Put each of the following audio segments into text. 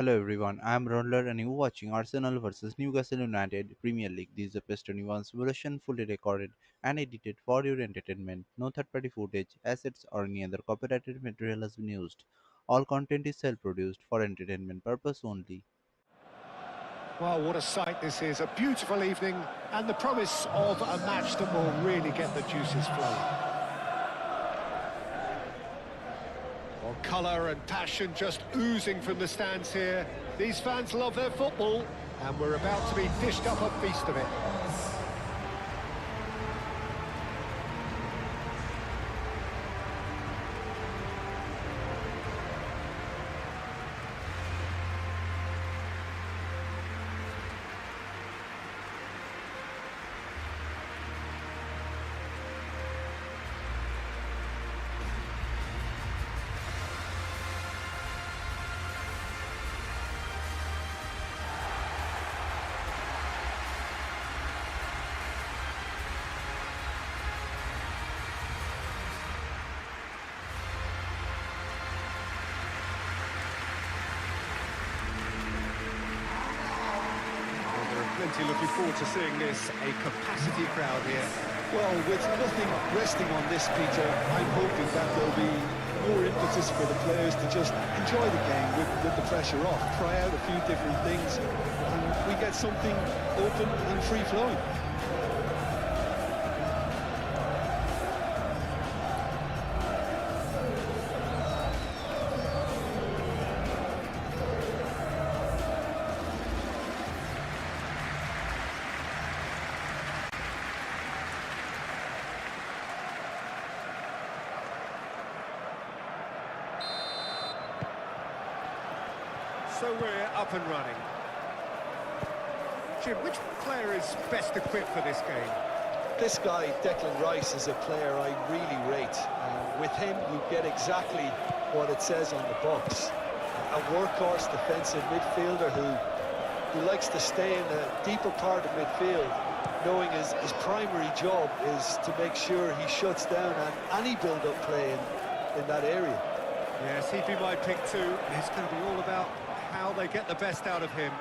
Hello everyone, I am Raundler and you're watching Arsenal vs Newcastle United Premier League. This is a PES 21's version fully recorded and edited for your entertainment. No third-party footage, assets or any other copyrighted material has been used. All content is self-produced for entertainment purpose only. Well, what a sight this is. A beautiful evening and the promise of a match that will really get the juices flowing. Well, colour and passion just oozing from the stands here. These fans love their football and we're about to be dished up a feast of it. Plenty looking forward to seeing this, a capacity crowd here. Well, with nothing resting on this, Peter, I'm hoping that there'll be more impetus for the players to just enjoy the game with the pressure off, try out a few different things, and we get something open and free-flowing. So we're up and running. Jim, which player is best equipped for this game? This guy, Declan Rice, is a player I really rate. With him, you get exactly what it says on the box. A workhorse defensive midfielder who likes to stay in the deeper part of midfield, knowing his primary job is to make sure he shuts down any build-up play in that area. Yes, he'd be my pick too. It's going to be all about how they get the best out of him.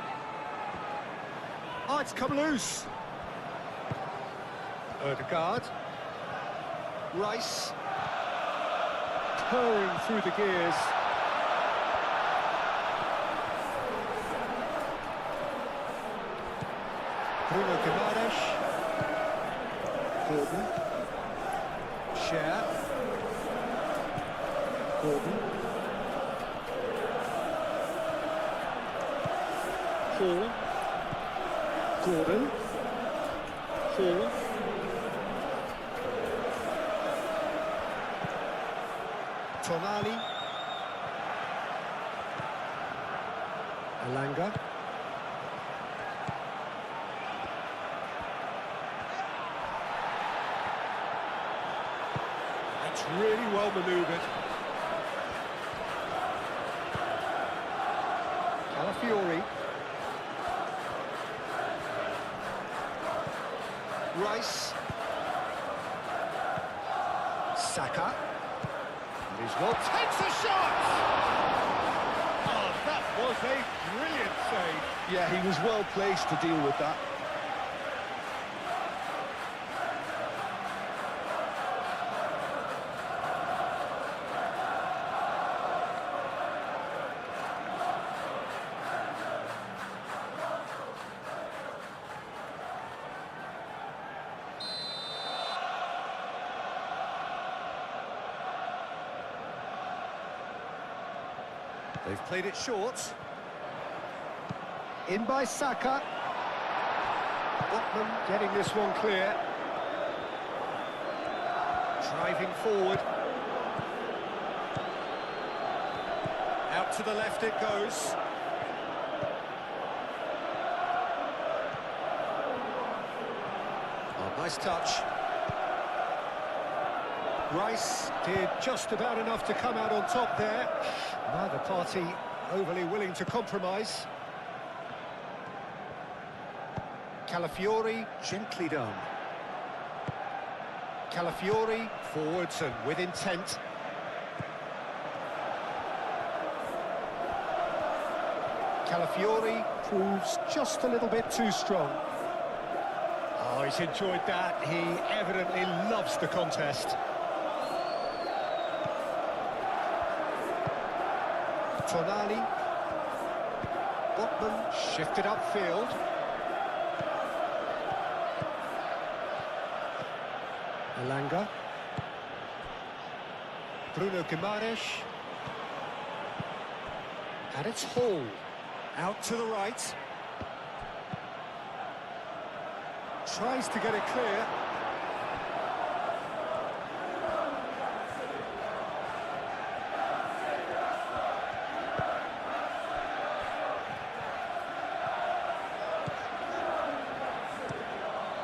Oh, it's come loose. Odegaard. Rice. Purring through the gears. Bruno Guimaraes. Gordon. Cher. Gordon. Hall. Gordon. Hall. Tonali. Alanga. It's really well manoeuvred. Calafiori. Rice. Saka. And he's well takes a shot! Oh, that was a brilliant save. Yeah, he was well placed to deal with that. They've played it short. In by Saka. Botman getting this one clear. Driving forward. Out to the left it goes. Oh, nice touch. Rice did just about enough to come out on top there. Neither party overly willing to compromise. Calafiori, gently done. Calafiori, forwards and with intent. Calafiori proves just a little bit too strong. Oh, he's enjoyed that. He evidently loves the contest. Tonali. Botman shifted upfield. Elanga. Bruno Guimaraes. And it's Hall. Out to the right. Tries to get it clear.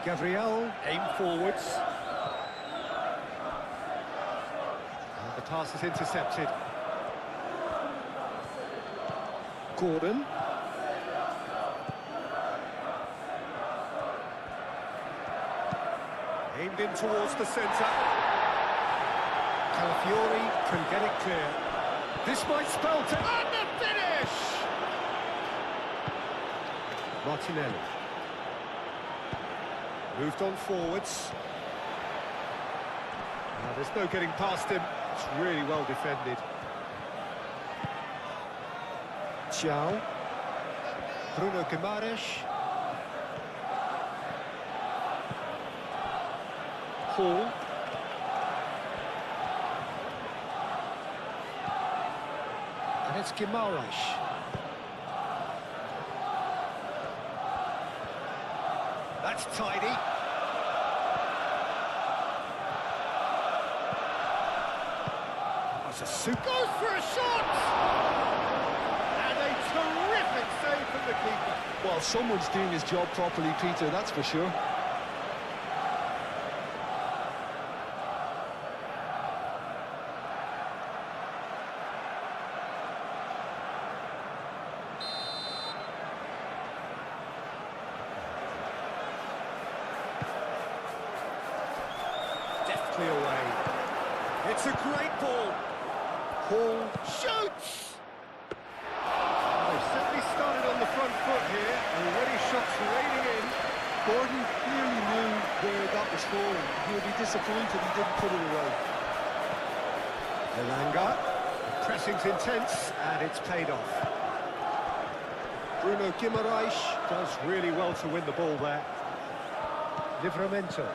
Gabriel, aim forwards. And the pass is intercepted. Gordon. Aimed in towards the centre. Calafiori can get it clear. This might spell to... And the finish! Martinelli. Moved on forwards. There's no getting past him. It's really well defended. Thiaw. Bruno Guimaraes. Hall. And it's Guimaraes. That's tidy. That's a suit. Goes for a shot! And a terrific save from the keeper. Well, someone's doing his job properly, Peter, that's for sure. Deftly away. It's a great ball. Hall shoots! They've certainly started on the front foot here. Already shots raining in. Gordon clearly knew where that was falling. He'll be disappointed he didn't put it away. Elanga. Pressing's intense, and it's paid off. Bruno Guimaraes does really well to win the ball there. Livramento.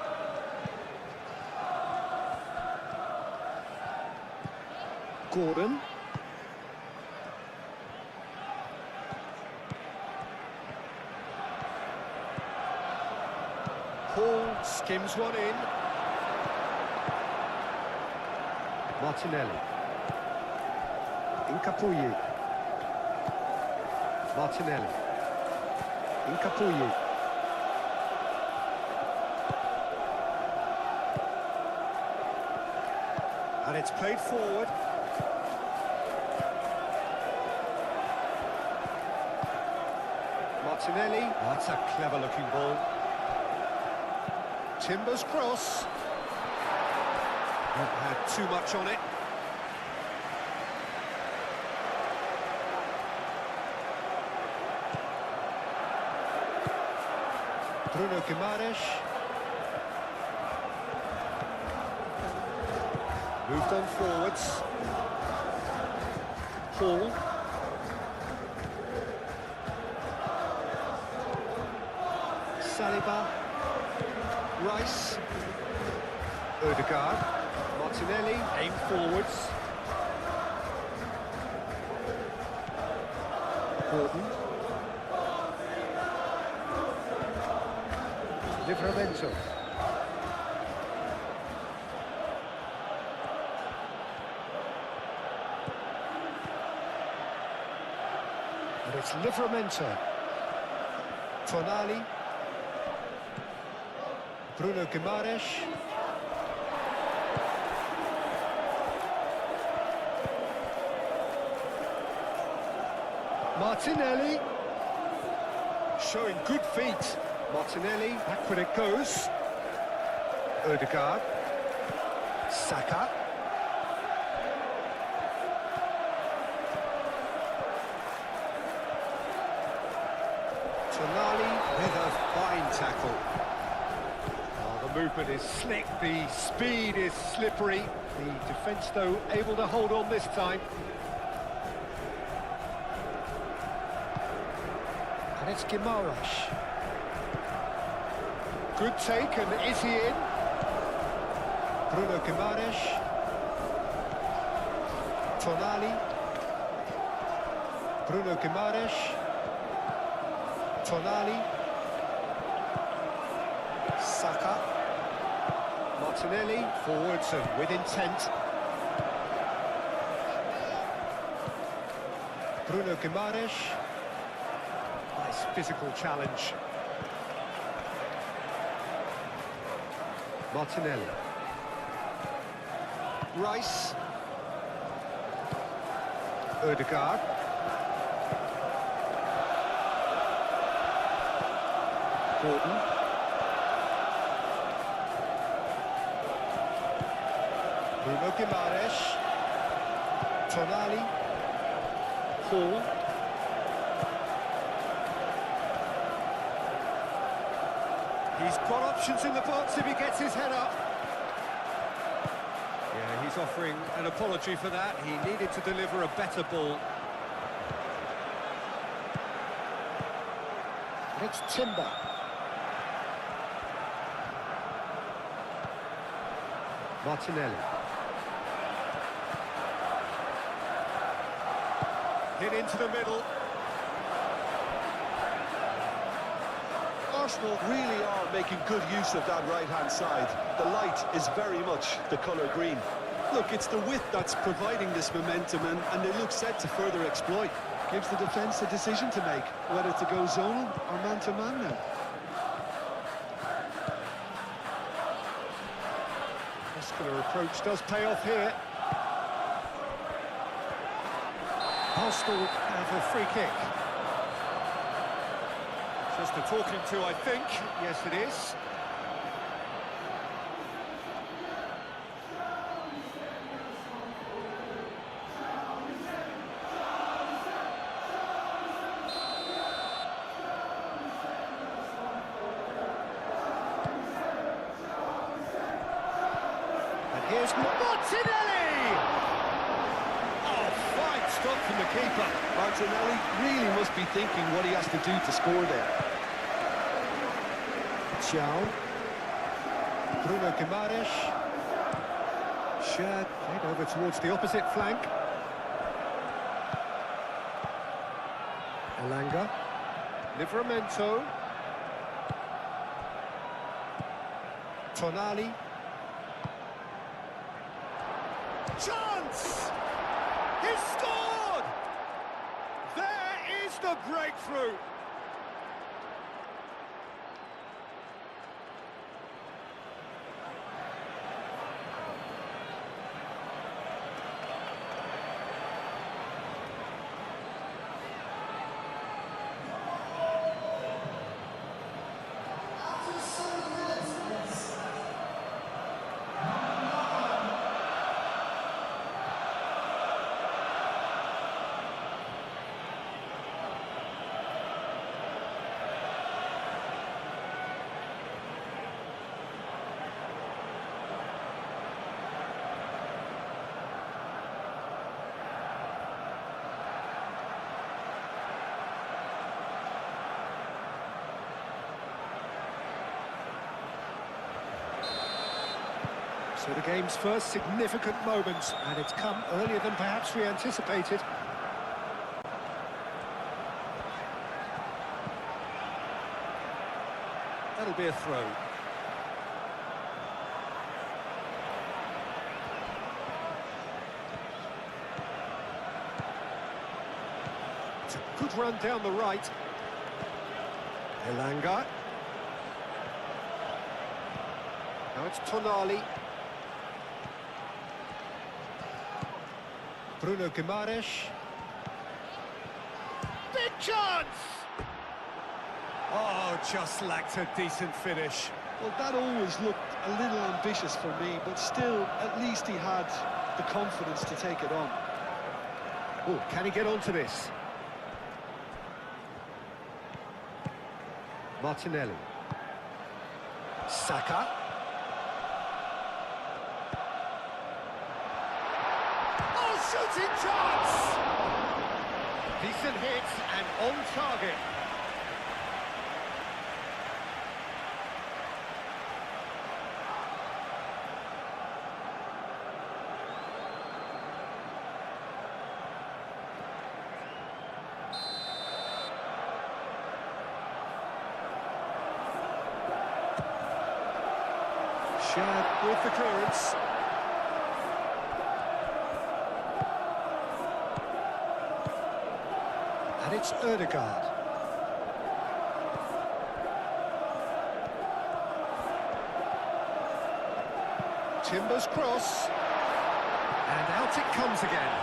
Gordon. Hall skims one in. Martinelli. Incapuyi. Martinelli. Incapuyi. And it's played forward. Martinelli. That's a clever-looking ball. Timber's cross. Not had too much on it. Bruno Guimaraes. Moved on forwards. Hall. Saliba. Rice. Odegaard. Martinelli. Aim forwards. Gordon. Livramento. And it's Livramento. Tonali. Bruno Guimaraes. Martinelli. Showing good feet. Martinelli, back when it goes. Odegaard. Saka. Tonali with a fine tackle. Oh, the movement is slick, the speed is slippery. The defence, though, able to hold on this time. And it's Guimaraes. Good take, and is he in? Bruno Guimaraes. Tonali. Bruno Guimaraes. Tonali. Saka. Martinelli forwards and with intent. Bruno Guimaraes. Nice physical challenge. Martinelli. Rice. Ødegaard. Gordon. Bruno Guimaraes. Tonali. Hall. He's got options in the box if he gets his head up. Yeah, he's offering an apology for that. He needed to deliver a better ball. And it's Timber. Martinelli. Hit into the middle. Arsenal really are making good use of that right-hand side. The light is very much the colour green. Look, it's the width that's providing this momentum, and they look set to further exploit. Gives the defence a decision to make, whether to go zonal or man-to-man now. Muscular approach does pay off here. Arsenal have a free kick. Just a talking to, I think. Yes, it is. And here's Martinelli! Oh, fine stop from the keeper. Martinelli really must be thinking what he has to do to score there. Chow. Bruno Guimaraes. Shad played over towards the opposite flank. Elanga. Livramento. Tonali. Chance! He's scored! There is the breakthrough! So the game's first significant moment, and it's come earlier than perhaps we anticipated. That'll be a throw. It's a good run down the right. Elanga. Now it's Tonali. Bruno Guimaraes. Big chance! Oh, just lacked a decent finish. Well, that always looked a little ambitious for me, but still, at least he had the confidence to take it on. Oh, can he get onto this? Martinelli. Saka. Oh, shooting chance! Decent hits and on target. Shad with the clearance. And it's Ødegaard. Timber's cross. And out it comes again.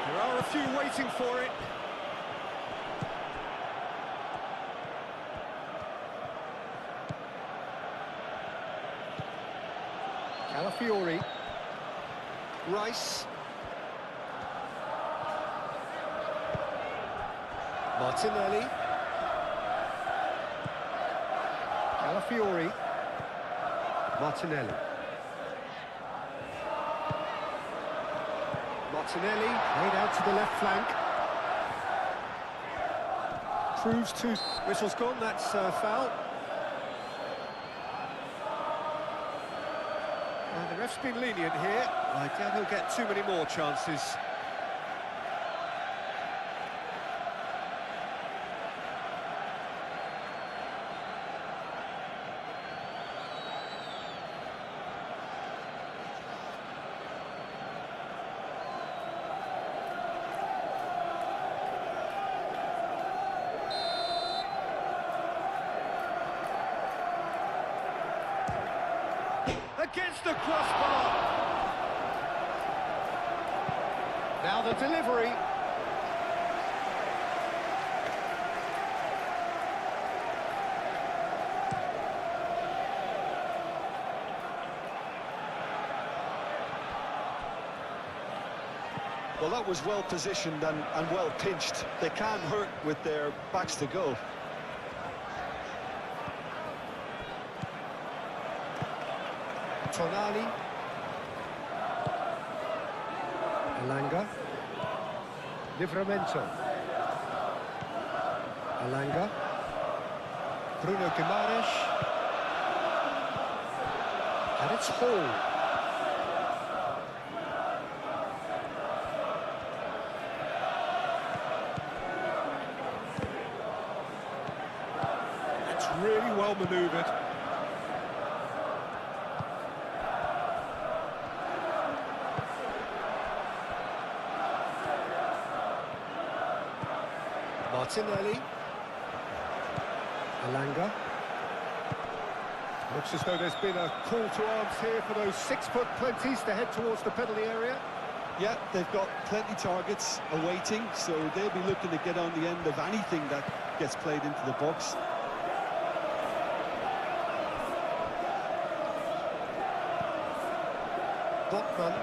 There are a few waiting for it. Calafiori. Rice. Martinelli. Calafiori. Martinelli. Martinelli laid out to the left flank. Proves two. Whistle's gone, that's foul. The ref's been lenient here. I doubt he'll get too many more chances. Against the crossbar. Now the delivery. Well, that was well positioned and well pinched. They can't hurt with their backs to goal. Tonali. Alanga. Livramento. Alanga. Bruno Guimaraes. And it's Hall. It's really well manoeuvred. Martinelli. Alanga. Looks as though there's been a call to arms here for those 6-foot plenties to head towards the penalty area. Yeah, they've got plenty targets awaiting, so they'll be looking to get on the end of anything that gets played into the box. Botman.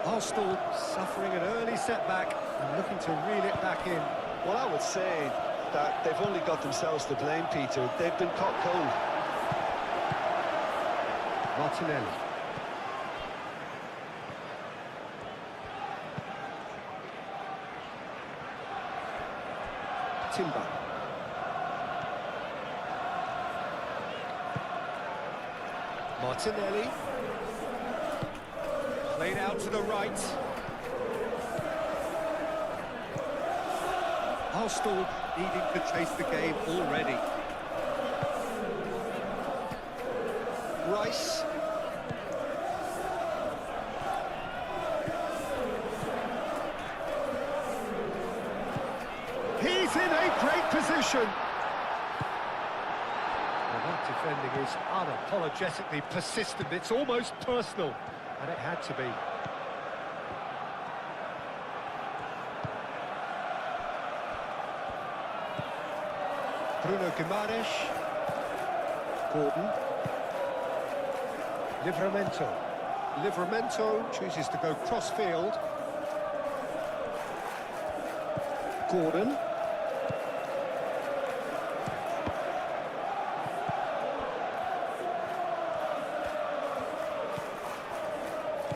Arsenal suffering an early setback and looking to reel it back in. Well, I would say that they've only got themselves to blame, Peter. They've been caught cold. Martinelli. Timber. Martinelli. Played out to the right. Arsenal needing to chase the game already. Rice. He's in a great position. Well, that defending is unapologetically persistent. It's almost personal, and it had to be. Bruno Guimaraes. Gordon. Livramento. Livramento chooses to go cross-field. Gordon.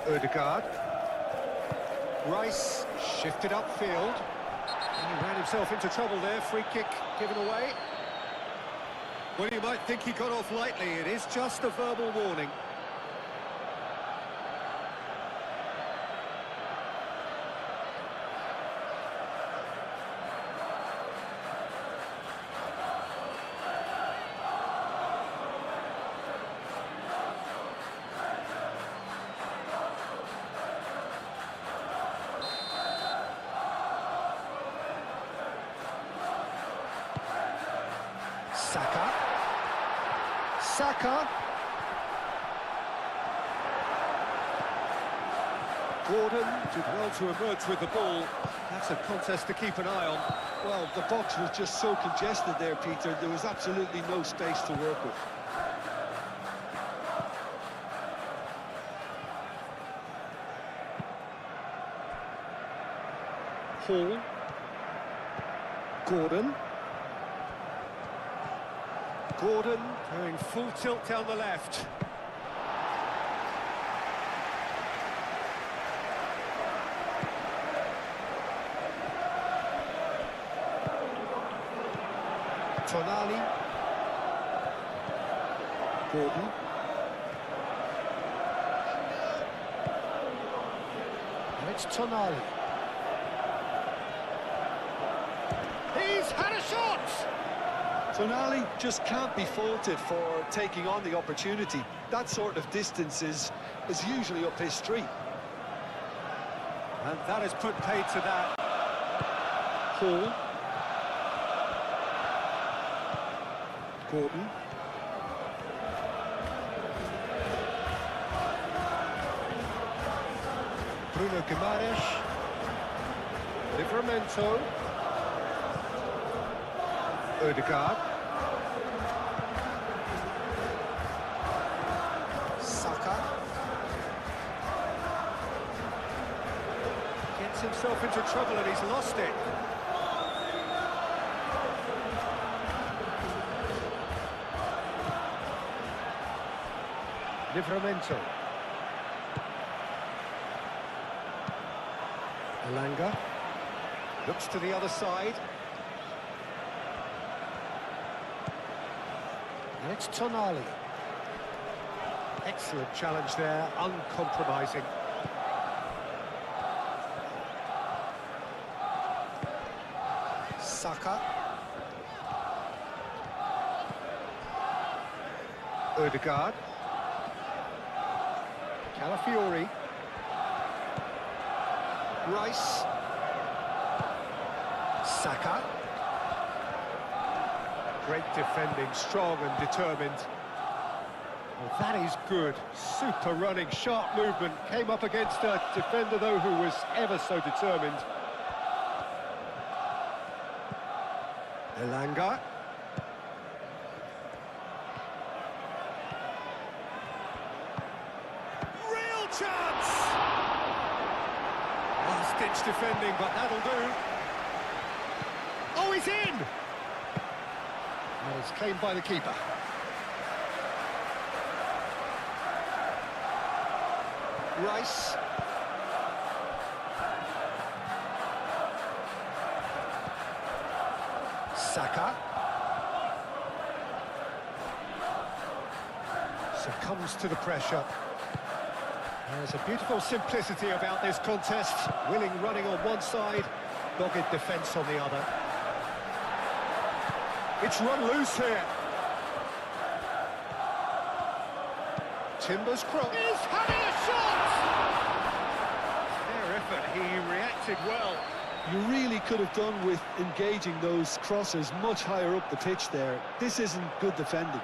Odegaard. Rice shifted upfield. And he ran himself into trouble there. Free kick given away. Well, you might think he got off lightly. It is just a verbal warning. Saka. Gordon did well to emerge with the ball. That's a contest to keep an eye on. Well, the box was just so congested there, Peter. There was absolutely no space to work with. Hall. Gordon going full tilt down the left. Tonali. Gordon. And it's Tonali. He's had a shot! Tonali just can't be faulted for taking on the opportunity. That sort of distance is usually up his street. And that has put paid to that. Hall. Gordon. Bruno Guimaraes. Livramento. Odegaard. Saka. Gets himself into trouble and he's lost it. Livramento. Elanga. Looks to the other side. And it's Tonali. Excellent challenge there, uncompromising. Saka. Odegaard. Calafiori. Rice. Saka. Great defending, strong and determined. Well, that is good. Super running, sharp movement. Came up against a defender, though, who was ever so determined. Elanga. Real chance! Last-ditch defending, but that'll do. Oh, he's in! And it's claimed by the keeper. Rice. Saka. Succumbs to the pressure. There's a beautiful simplicity about this contest. Willing running on one side, dogged defence on the other. It's run loose here. Timbers cross. He's having a shot! Fair effort, he reacted well. You really could have done with engaging those crossers much higher up the pitch there. This isn't good defending.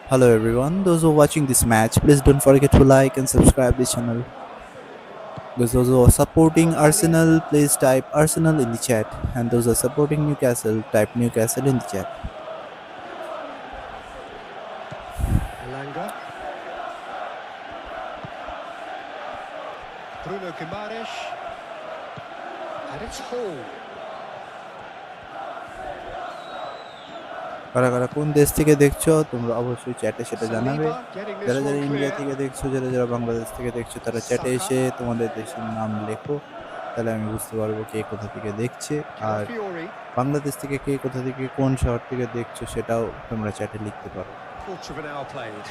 Hello everyone, those who are watching this match, please don't forget to like and subscribe this channel. Those who are supporting Arsenal, please type Arsenal in the chat, and those who are supporting Newcastle, type Newcastle in the chat. Elanga. Bruno Guimaraes. And it's Hall. কারা কারা কোন দেশ থেকে দেখছো তোমরা অবশ্যই চ্যাটে সেটা জানাবে। Saliba getting this যারা one যারা ইন্ডিয়া clear. থেকে দেখছো, যারা যারা বাংলাদেশ থেকে দেখছো, তারা চ্যাটে Saka, এসে তোমাদের দেশের নাম লেখো। তাহলে আমি বুঝতে পারবো কে কোথা থেকে দেখছে। আর Calafiori, বাংলাদেশ থেকে কে কোথা থেকে কোন শহর থেকে দেখছো সেটাও তোমরা চ্যাটে লিখতে পারো। quarter of an hour played.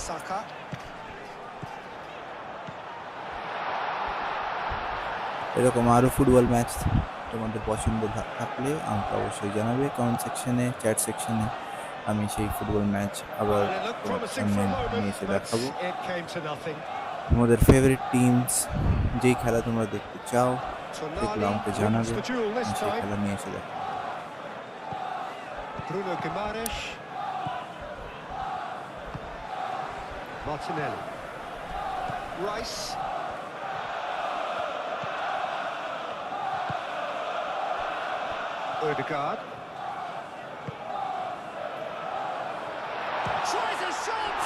Saka, এরকম আরও ফুটবল ম্যাচ তোমাদের পছন্দ থাকলে আমাকে অবশ্যই জানাবে কমেন্ট সেকশনে, চ্যাট সেকশনে। আমি সেই ফুটবল ম্যাচ আবার and it looked তোমাদের promising সামনে for a moment, নিয়ে এসে but দেখাবো। it came to nothing. তোমাদের ফেভারিট টিমস, যেই খেলা তোমরা দেখতে চাও সেগুলো Tonali আমাকে wins জানাবে। the duel this আমি সেই time. খেলা নিয়ে এসে দেখাবো। Bruno Guimaraes, Martinelli, Rice, Odegaard. Tries a shot!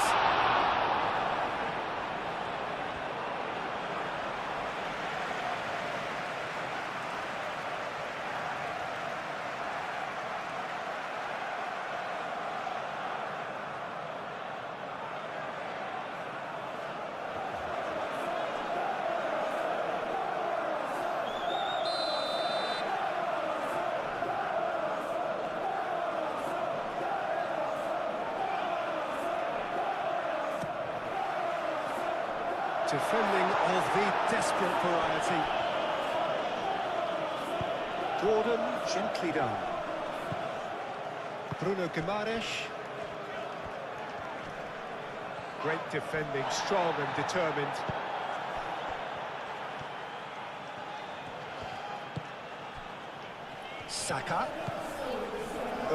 Defending of the desperate variety. Gordon, gently done. Bruno Guimaraes. Great defending, strong and determined. Saka.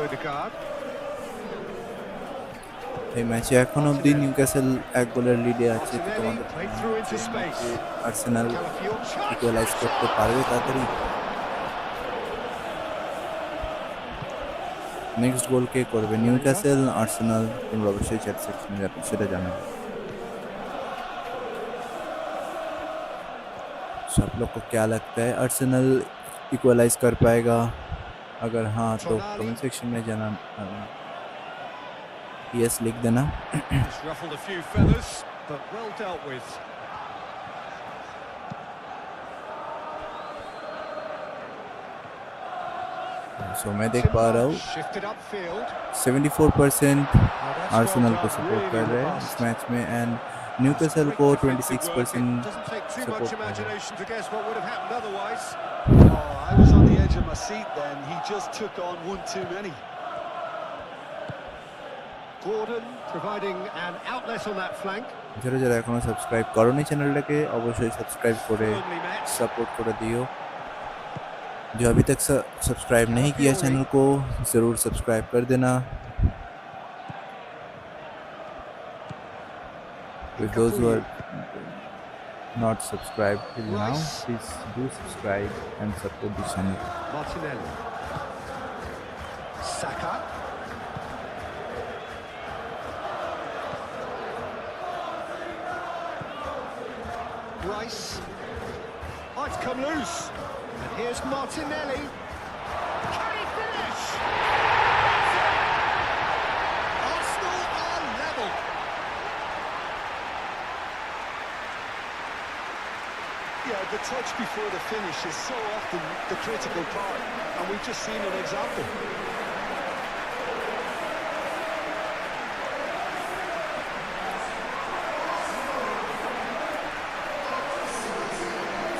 Odegaard. এই ম্যাচে এখন অবধি নিউক্যাসল 1 গোলের লিডে আছে। তো Martinelli তোমাদের played মনে through হয় into যে space. ম্যাচে আর্সেনাল Calafiori shot! ইকুয়ালাইজ করতে পারবে তাড়াতাড়ি? নেক্সট গোল কে করবে, নিউক্যাসল, আর্সেনাল? তোমরা অবশ্যই চ্যাট সেকশনে সেটা জানাবে। सब लोग को क्या लगता है, अर्सेनल इक्वलाइज कर पाएगा? अगर हाँ तो Tonali. कमेंट सेक्शन में जाना, यस लिख देना। He's ruffled a few feathers, but well dealt with. सो मैं देख पा रहा हूँ Shifted upfield. 74% Oh, that's Arsenal well को done, सपोर्ट कर really रहे हैं robust. इस मैच में, एंड Some न्यूकासल great को defensive work. It 26% doesn't take too much support कर रहे हैं। imagination to guess what would have happened otherwise. Oh, I was on the edge of my seat then. He just took on one too many. Gordon providing an outlet on that flank. যারা যারা এখনো subscribe করোনি চ্যানেলটাকে অবশ্যই subscribe করে Firmly met. Support कर दियो। जो अभी तक सब्सक्राइब नहीं किया चैनल को ज़रूर सब्सक्राइब कर देना। With those who are not subscribed till now, Rice. please do subscribe and support the channel. Martinelli. Saka. Rice. Oh, it's come loose. And here's Martinelli. Can he finish? Arsenal are level. Yeah, the touch before the finish is so often the critical part, and we've just seen an example.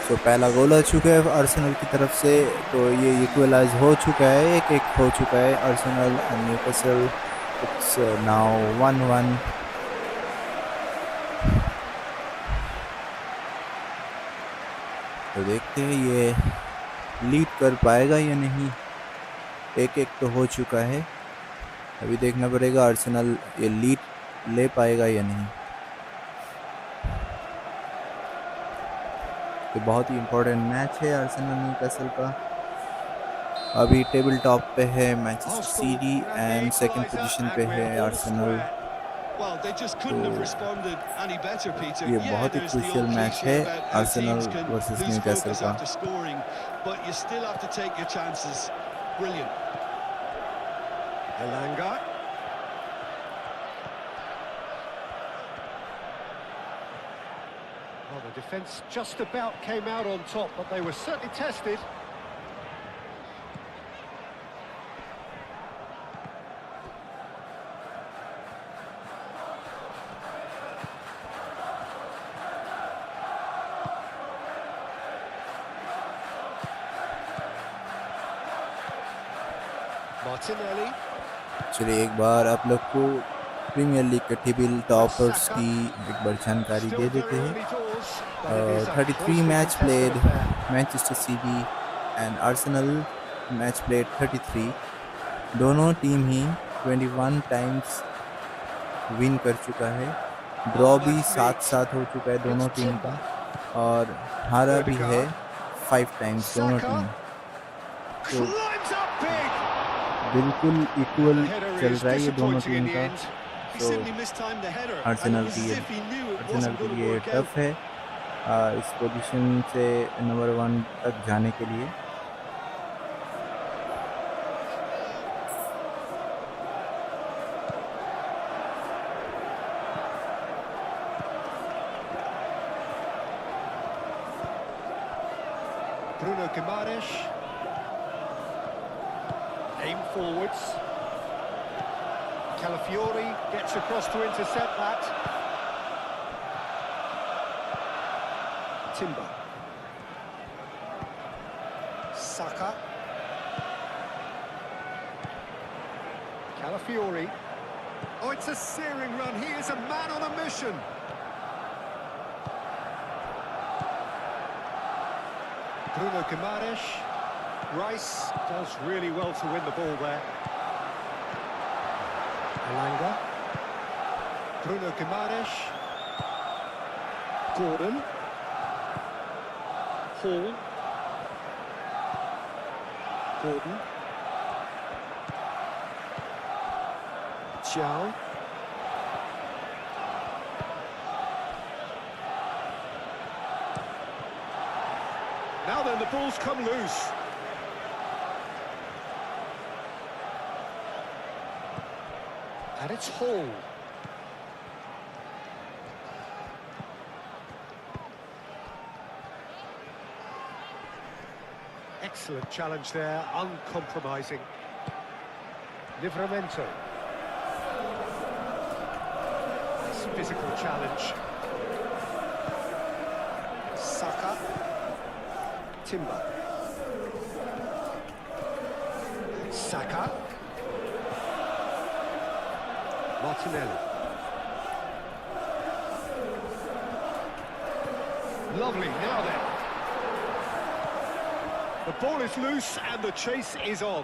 तो पहला गोल आ चुका है Arsenal की तरफ से, तो ये equalise हो चुका है, 1-1 हो चुका है Arsenal and Newcastle. It's now 1-1। तो देखते हैं ये लीड कर पाएगा या नहीं। 1-1 तो हो चुका है, अभी देखना पड़ेगा आर्सेनल ये लीड ले पाएगा या नहीं। ये बहुत ही इम्पोर्टेंट मैच है आर्सेनल न्यूकासल का। अभी टेबल टॉप पे है Manchester city and second position पे है आर्सेनल। Well, they just तो couldn't have responded any better, Peter. ये Yeah, बहुत ही there's the crucial old match cliche है about how Arsenal teams can versus lose Newcastle focus का। after scoring, but you still have to take your chances. Brilliant. Elanga. Well, the defence just about came out on top, but they were certainly tested. Martinelli. चलिए एक बार आप लोग को premiere league के table toppers Saka. की एक बार जानकारी Still दे very देते हैं। early doors, but it is a 33 closely match contested played, affair. Manchester city and Arsenal match played 33। दोनों टीम ही 21 टाइम्स विन कर चुका है। ड्रॉ Oh, भी that's साथ neat. साथ हो चुका है It's दोनों टीम Timber. का, और हारा भी है Odegaard. 5 टाइम्स दोनों Saka टीम। तो climbs up big. बिल्कुल And the इक्वल header चल is रहा है ये दोनों disappointing in टीम the का। end. He तो simply mistimed the header, and it Arsenal was की as ये if he knew it Arsenal wasn't के going to लिए work out. टफ है इस पोजीशन से नंबर 1 तक जाने के लिए। Bruno Guimaraes. Aim forwards. Calafiori gets across to intercept that. Timber. Saka. Calafiori. Oh, it's a searing run. He is a man on a mission. Bruno Guimaraes. Rice does really well to win the ball there. Elanga. Bruno Guimaraes. Gordon. Hall. Gordon. Chow. Now then, the ball's come loose. And it's Hall. Excellent challenge there, uncompromising. Livramento. Nice physical challenge. Saka. Timber. Saka. Martinelli. Lovely, now then. The ball is loose and the chase is on.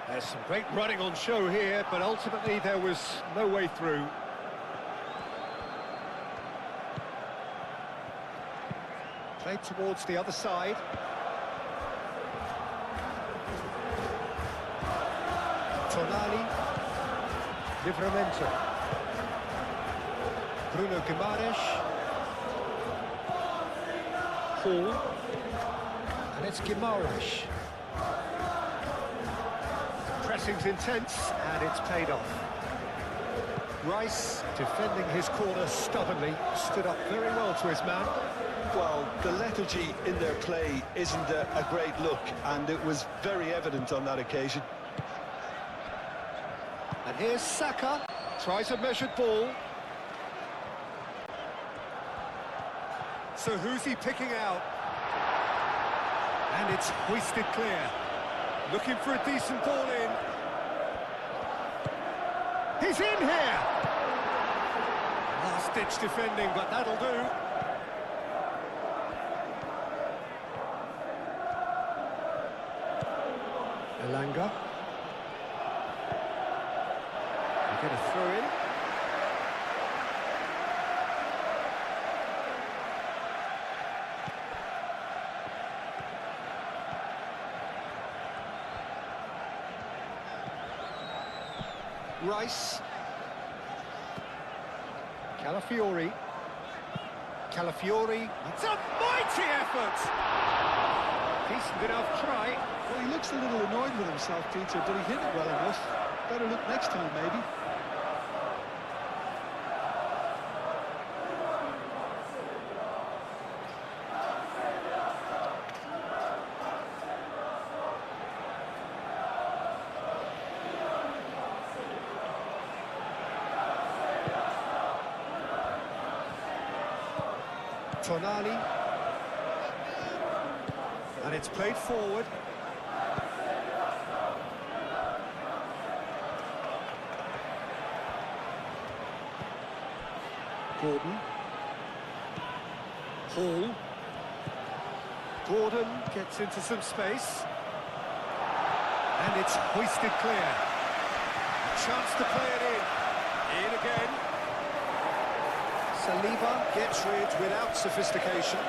There's some great running on show here, but ultimately there was no way through. Played towards the other side. Tonali. Livramento. Bruno Guimaraes. Hall. And it's Guimaraes. Pressing's intense and it's paid off. Rice, defending his corner stubbornly, stood up very well to his man. Well, the lethargy in their play isn't a great look, and it was very evident on that occasion. And here's Saka, tries a measured ball. So who's he picking out? And it's hoisted clear. Looking for a decent ball in. He's in here! Last-ditch defending, but that'll do. Elanga. We get a throw in. Rice. Calafiori. Calafiori. It's a mighty effort! Decent enough try. Well, he looks a little annoyed with himself, Peter. Did he hit it well enough? Better look next time, maybe. Tonali. And it's played forward. Gordon. Hall. Gordon gets into some space. And it's hoisted clear. A chance to play it in. In again. Saliba gets rid without sophistication.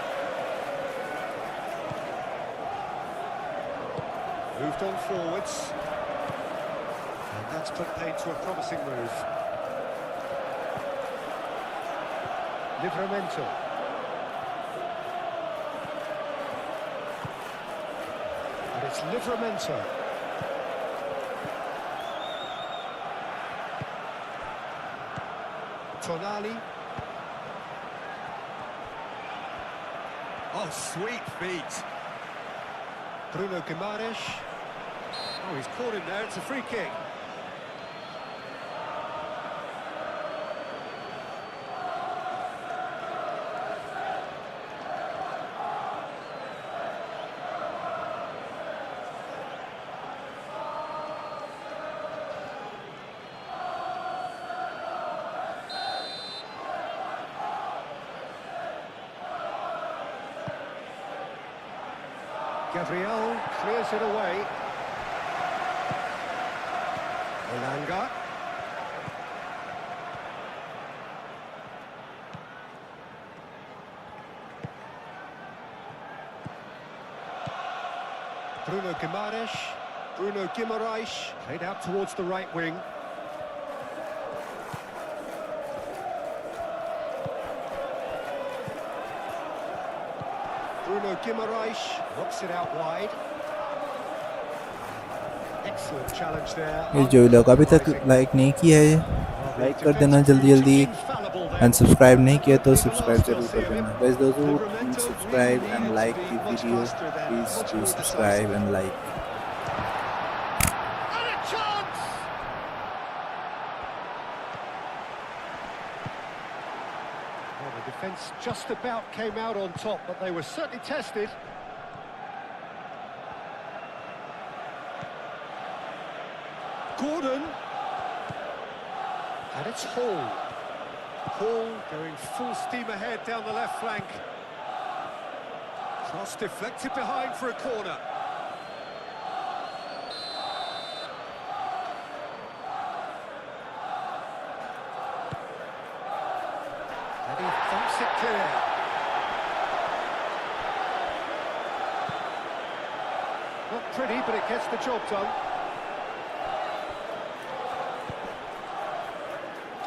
Moved on forwards. And that's put paid to a promising move. Livramento. And it's Livramento. Tonali. Oh, sweet feet. Bruno Guimaraes. Oh, he's caught him there. It's a free kick. Gabriel clears it away. Olanga. Bruno Guimaraes played out towards the right wing. Bruno Guimaraes knocks it out wide. Excellent challenge there. ये जो लोग अभी तक like नहीं किया है like कर देना जल्दी जल्दी एंड सब्सक्राइब नहीं किया तो सब्सक्राइब जरूर कर देना guys those who subscribe and like the video please do subscribe and like And a chance! Well, the defence just about came out on top, but they were certainly tested. Gordon. And it's Hall. Hall going full steam ahead down the left flank. Cross deflected behind for a corner. And he thumps it clear. Not pretty, but it gets the job done.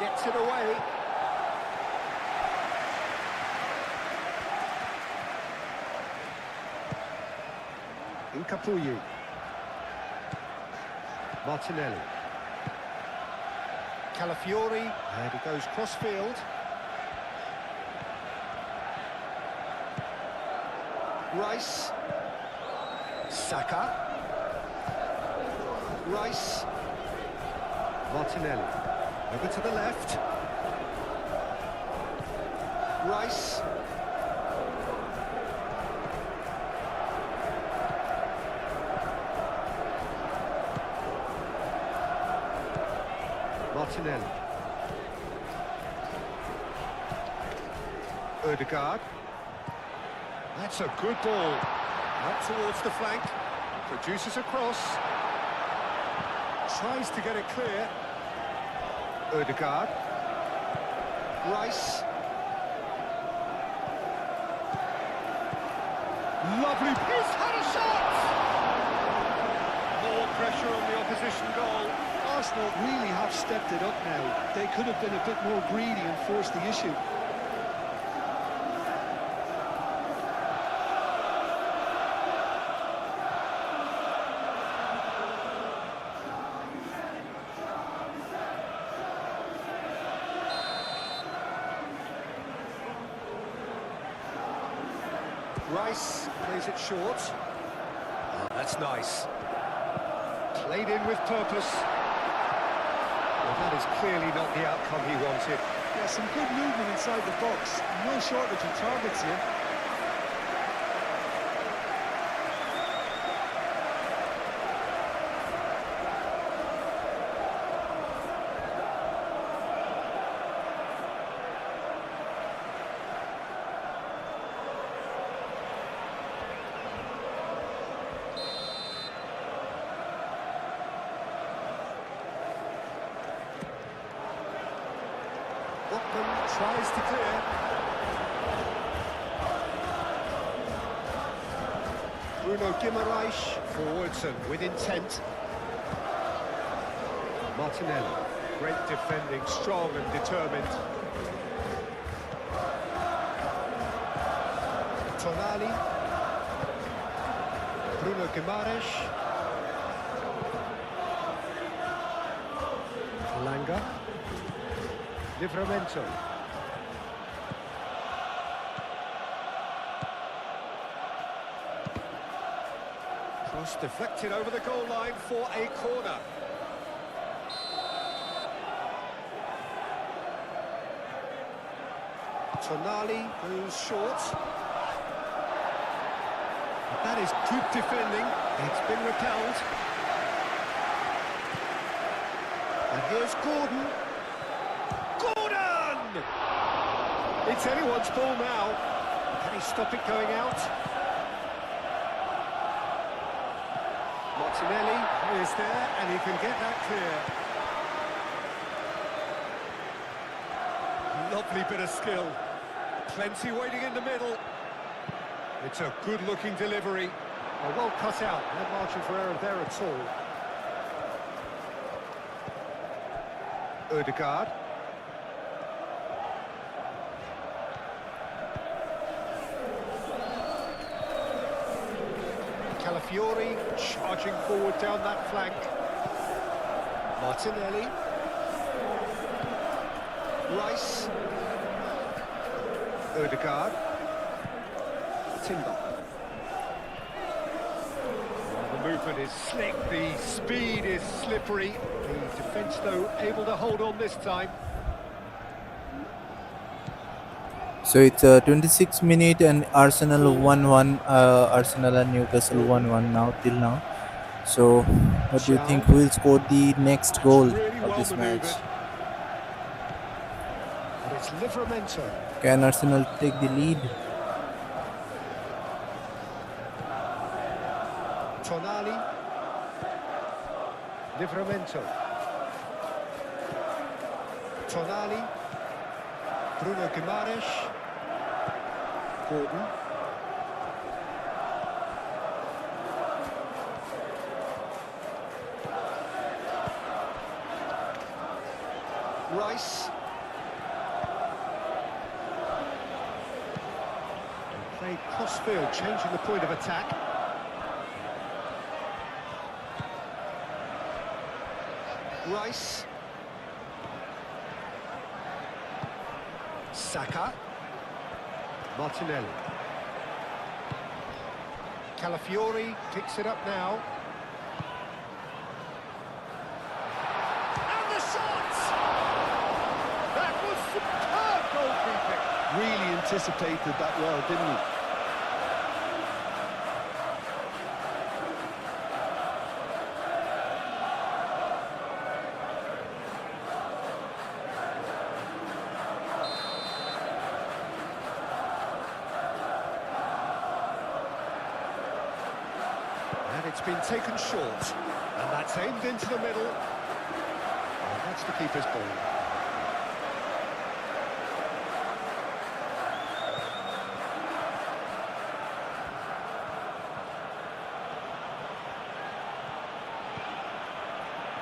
Gets it away. Incapuyi. Martinelli. Calafiori. And he goes cross-field. Rice. Saka. Rice. Martinelli. Over to the left. Rice. Martinelli. Ødegaard. That's a good ball. Up towards the flank. Produces a cross. Tries to get it clear. Ødegaard. Rice. Lovely. He's had a shot! More pressure on the opposition goal. Oh, Arsenal really have stepped it up now. They could have been a bit more greedy and forced the issue. Rice plays it short. Oh, that's nice. Played in with purpose. Well, that is clearly not the outcome he wanted. Yeah, some good movement inside the box. No shortage of targets here. Botman tries to clear. Bruno Guimaraes forwards and with intent. Martinelli, great defending, strong and determined. Tonali. Bruno Guimaraes. Langa. Livramento. Cross deflected over the goal line for a corner. Tonali goes short. That is good defending. It's been repelled. And here's Gordon. Gordon! It's anyone's ball now. Can he stop it going out? Martinelli is there, and he can get that clear. Lovely bit of skill. Plenty waiting in the middle. It's a good-looking delivery. Well cut out. No margin for error there at all. Ødegaard. Calafiori charging forward down that flank. Martinelli. Rice. Ødegaard. Timber. The movement is slick, the speed is slippery. The defence, though, able to hold on this time. So it's 26 minute and Arsenal 1-1. Arsenal and Newcastle 1-1 now till now. So what do you think? Who will score the next goal Really of well this match? manoeuvred. And it's Livramento. Can Arsenal take the lead? Tonali. Livramento. Tonali. Bruno Guimaraes. Gordon. Rice. Played cross-field, changing the point of attack. Rice. Saka. Martinelli. Calafiori picks it up now. And the shot! That was superb goalkeeping. Really anticipated that well, didn't he? And it's been taken short. And that's aimed into the middle. And that's the keeper's ball.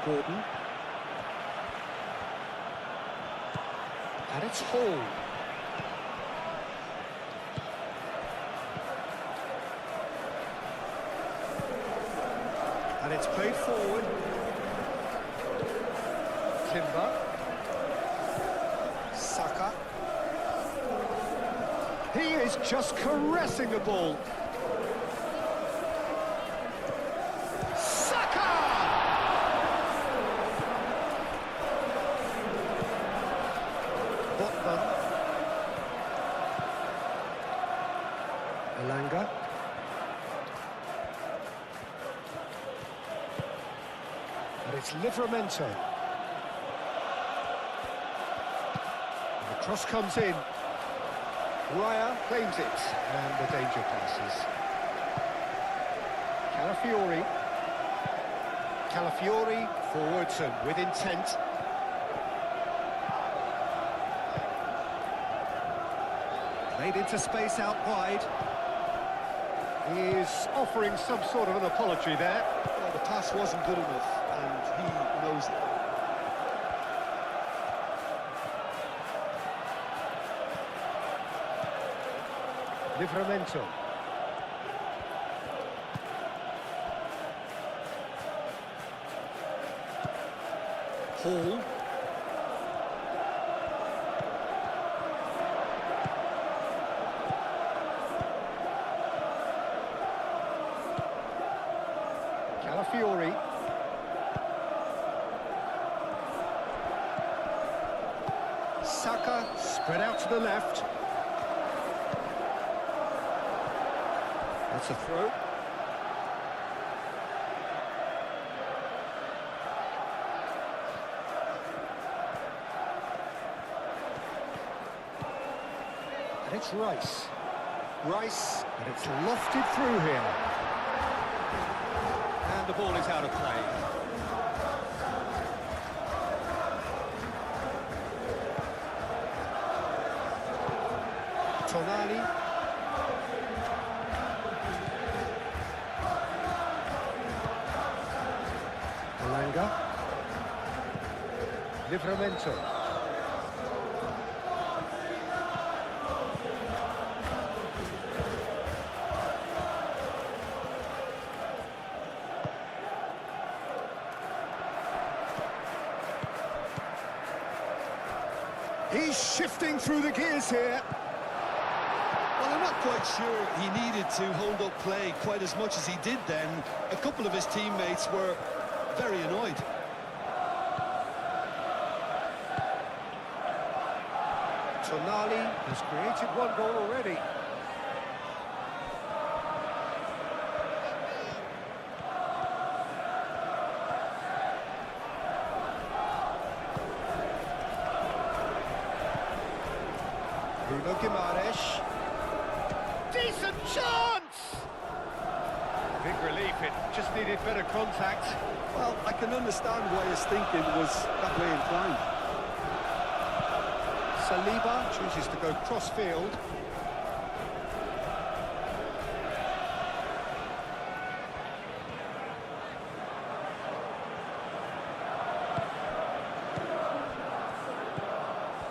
Gordon. And it's Hall. And it's played forward. Timber. Saka. He is just caressing the ball. Saka! Botman. Elanga. And it's Livramento. And the cross comes in. Raya claims it, and the danger passes. Calafiori. Calafiori forwards and with intent. Played into space out wide. He is offering some sort of an apology there. Well, the pass wasn't good enough, and he knows it. Livramento. Hall. Calafiori. Saka spread out to the left. That's a throw. And it's Rice. Rice, and it's lofted through here. And the ball is out of play. Tonali. Elanga. Livramento. He's shifting through the gears here. Well, I'm not quite sure he needed to hold up play quite as much as he did then. A couple of his teammates were very annoyed. Tonali has created one goal already. Bruno Guimaraes. Decent chance! Big relief, it just needed better contact. Well, I can understand why his thinking was that way inclined. Saliba chooses to go cross-field.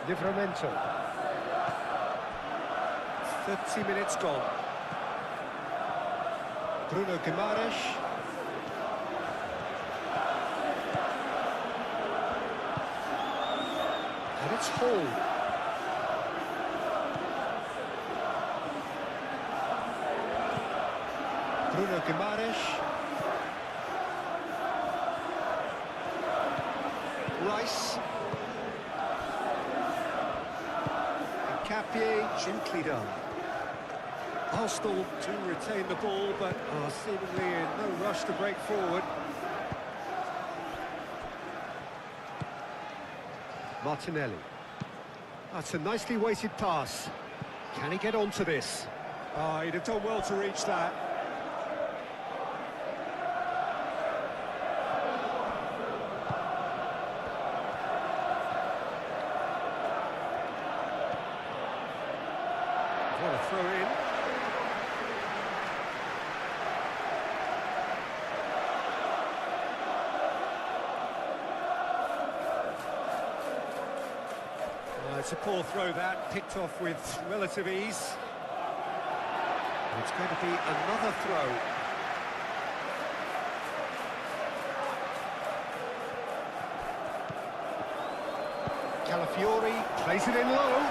Livramento. 30 minutes gone. Bruno Guimaraes. And it's Hall. Bruno Guimaraes. Rice. And Capier, gently done. Arsenal do retain the ball, but are seemingly in no rush to break forward. Martinelli. That's a nicely weighted pass. Can he get onto this? Oh, he'd have done well to reach that. What a throw in. That's a poor throw that, picked off with relative ease. It's going to be another throw. Calafiori plays it in low.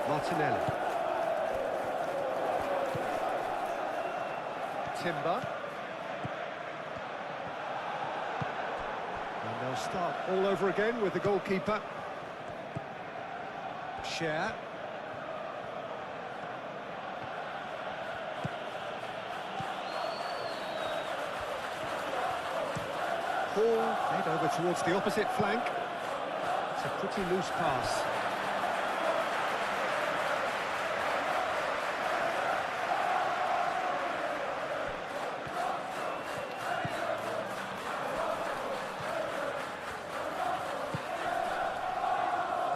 Martinelli. Timber. And they'll start all over again with the goalkeeper. Share. Paul made over towards the opposite flank. It's a pretty loose pass.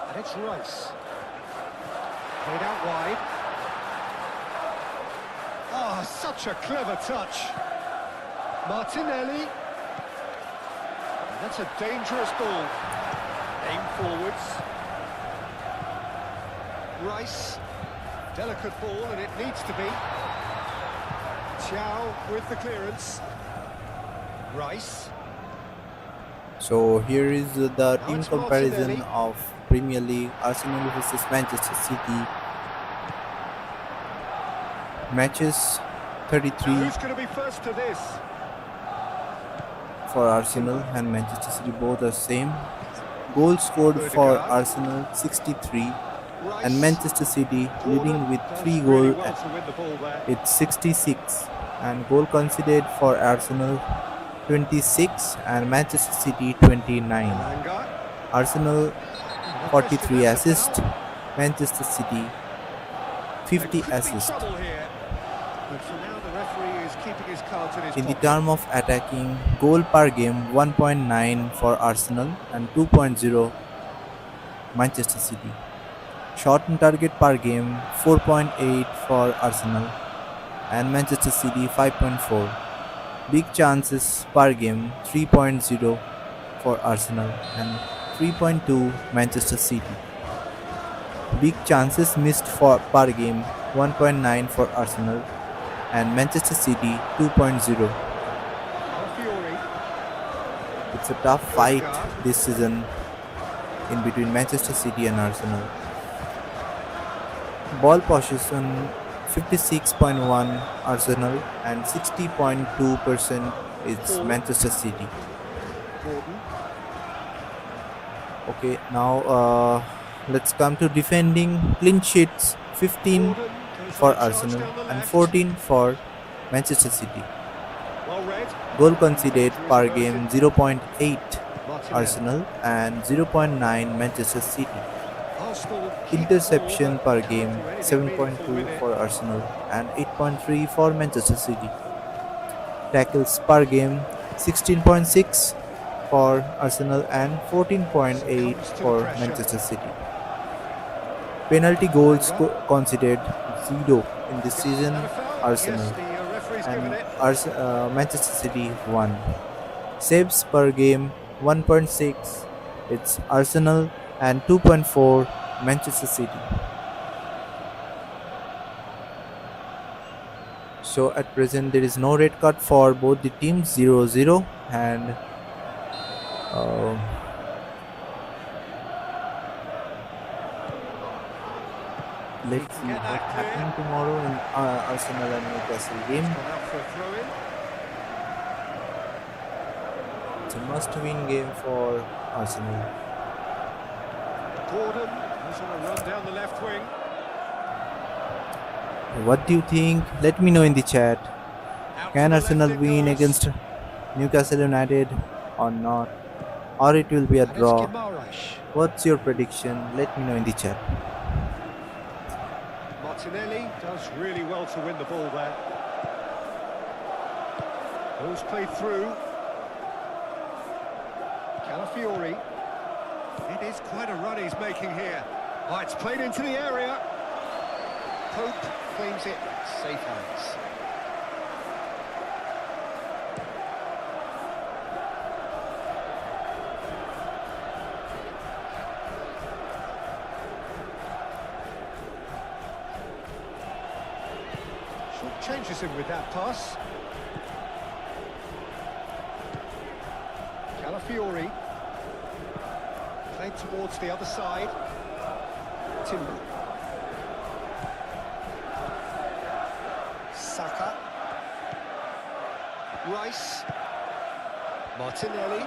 And it's Rice. Played out wide. Oh, such a clever touch. Martinelli. And that's a dangerous ball. Aim forwards. Rice. Delicate ball, and it needs to be. Chow with the clearance. Rice. So here is the Now team it's comparison Martinelli. of Premier League Arsenal versus Manchester City. Matches Now 33 who's going to be first to this? for Arsenal and Manchester City, both are same. Goals scored for Odegaard. Arsenal 63 Rice. and Manchester City leading Gordon with does 3 really goals. well to win the ball there. It's 66, and goal conceded for Arsenal 26 and Manchester City 29. Elanga. Arsenal The 43 question is assists, now. Manchester City There 50 could be assists. trouble here. But for now, the referee is keeping his cards in his In the pocket. term of attacking, goal per game 1.9 for Arsenal and 2.0 Manchester City. Shot on target per game 4.8 for Arsenal and Manchester City 5.4. Big chances per game 3.0 for Arsenal and 3.2 Manchester City. Big chances missed for per game 1.9 for Arsenal and Manchester City 2.0. Fiori. It's a tough fight this season in between Manchester City and Arsenal. Ball possession 56.1 Arsenal and 60.2% is Manchester City. Gordon. Okay, now let's come to defending. Clean sheets 15 Gordon goes for on a charge Arsenal down the and left. 14 for Manchester City. Well read. Goal conceded per Reverted. game 0.8 Martinelli. Arsenal and 0.9 Manchester City. Arsenal keep Interception the ball, per but game can't do anything meaningful 7.2 with it. for Arsenal and 8.3 for Manchester City. Tackles per game 16.6 for Arsenal and 14.8 Succumbs to the for pressure. Manchester City. Penalty goals conceded 0 in this Is season. that a foul? Arsenal Yes, the referee's given and it. Manchester City 1. Saves per game 1.6. It's Arsenal and 2.4 Manchester City. So at present there is no red card for both the teams 0-0 and uh, let's see Get that what's clear. happening tomorrow in Arsenal and Newcastle game. Gone out for a throw-in. It's a must-win game for Arsenal. Gordon goes on a run down the left wing. What do you think? Let me know in the chat. Out Can to the Arsenal left it win goes. against Newcastle United or not? Or it will be a And it's draw? Guimaraes. What's your prediction? Let me know in the chat. Martinelli does really well to win the ball there. Ball's played through. Calafiori. It is quite a run he's making here. Oh, it's played into the area. Pope claims it. Safe hands. Short changes him with that pass. Calafiori. Played towards the other side. Timber. Saka. Rice. Martinelli.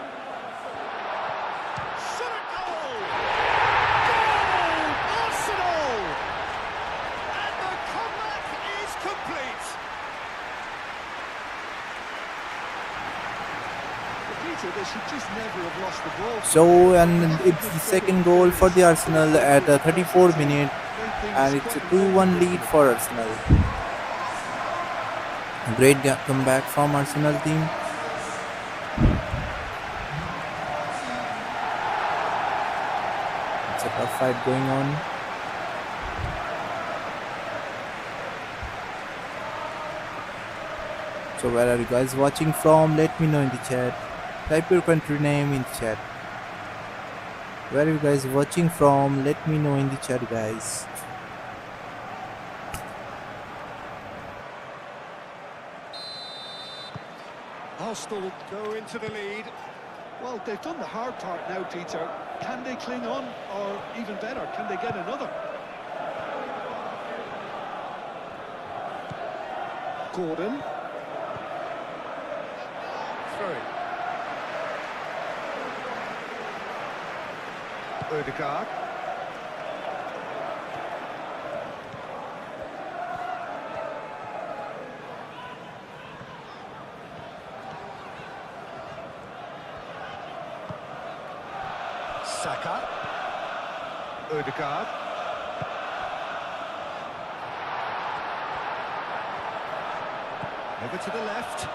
Shot a goal! Goal! Arsenal! And the comeback is complete. Peter, they should just never have lost the ball. So, and it's the second goal for the Arsenal at the 34th minute, and it's a 2-1 lead for Arsenal. Great comeback from Arsenal team. It's a tough fight going on. So where are you guys watching from? Let me know in the chat. Type your country name in the chat. Where are you guys watching from? Let me know in the chat, guys. Arsenal go into the lead. Well, they've done the hard part now, Peter. Can they cling on, or even better, can they get another? Gordon. Through. Odegaard. Saka. Odegaard. Over to the left.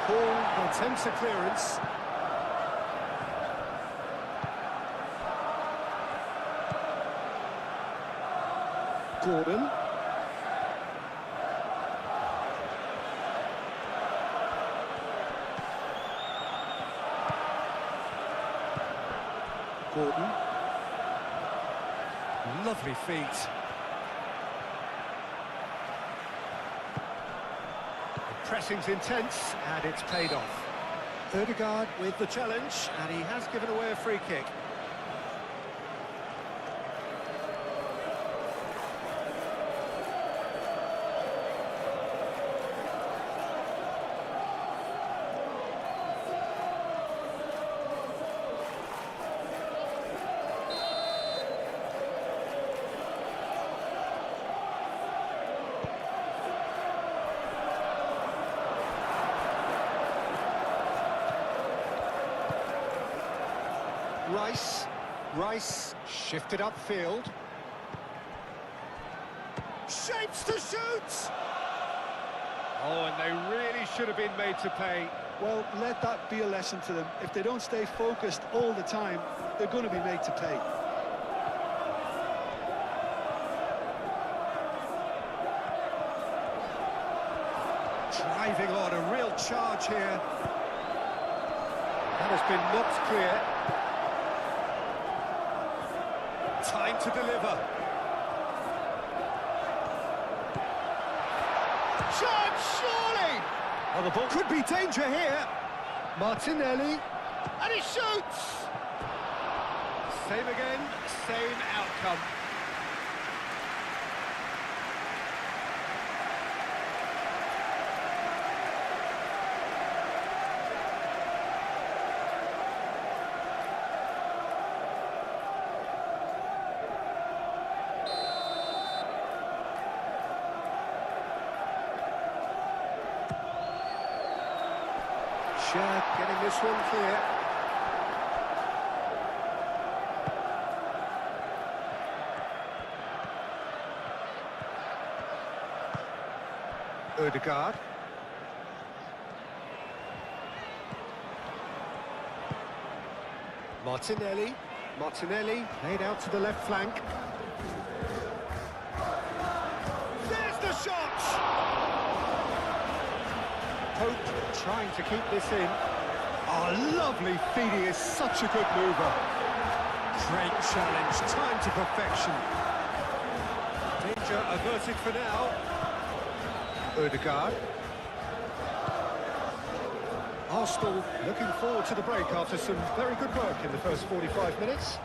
Paul attempts a clearance. Gordon. Gordon. Lovely feet. The pressing's intense, and it's paid off. Odegaard with the challenge, and he has given away a free kick. Rice shifted upfield. Shapes to shoot! Oh, and they really should have been made to pay. Well, let that be a lesson to them. If they don't stay focused all the time, they're going to be made to pay. Driving on, a real charge here. That has been knocked clear. Time to deliver. Chance, surely! Oh, the ball could be danger here. Martinelli, and he shoots! Same again, same outcome. Getting this one clear. Odegaard. Martinelli. Martinelli laid out to the left flank. There's the shot! Pope trying to keep this in. Oh, lovely feed, he is such a good mover. Great challenge, time to perfection. Danger averted for now. Ødegaard. Arsenal looking forward to the break after some very good work in the first 45 minutes.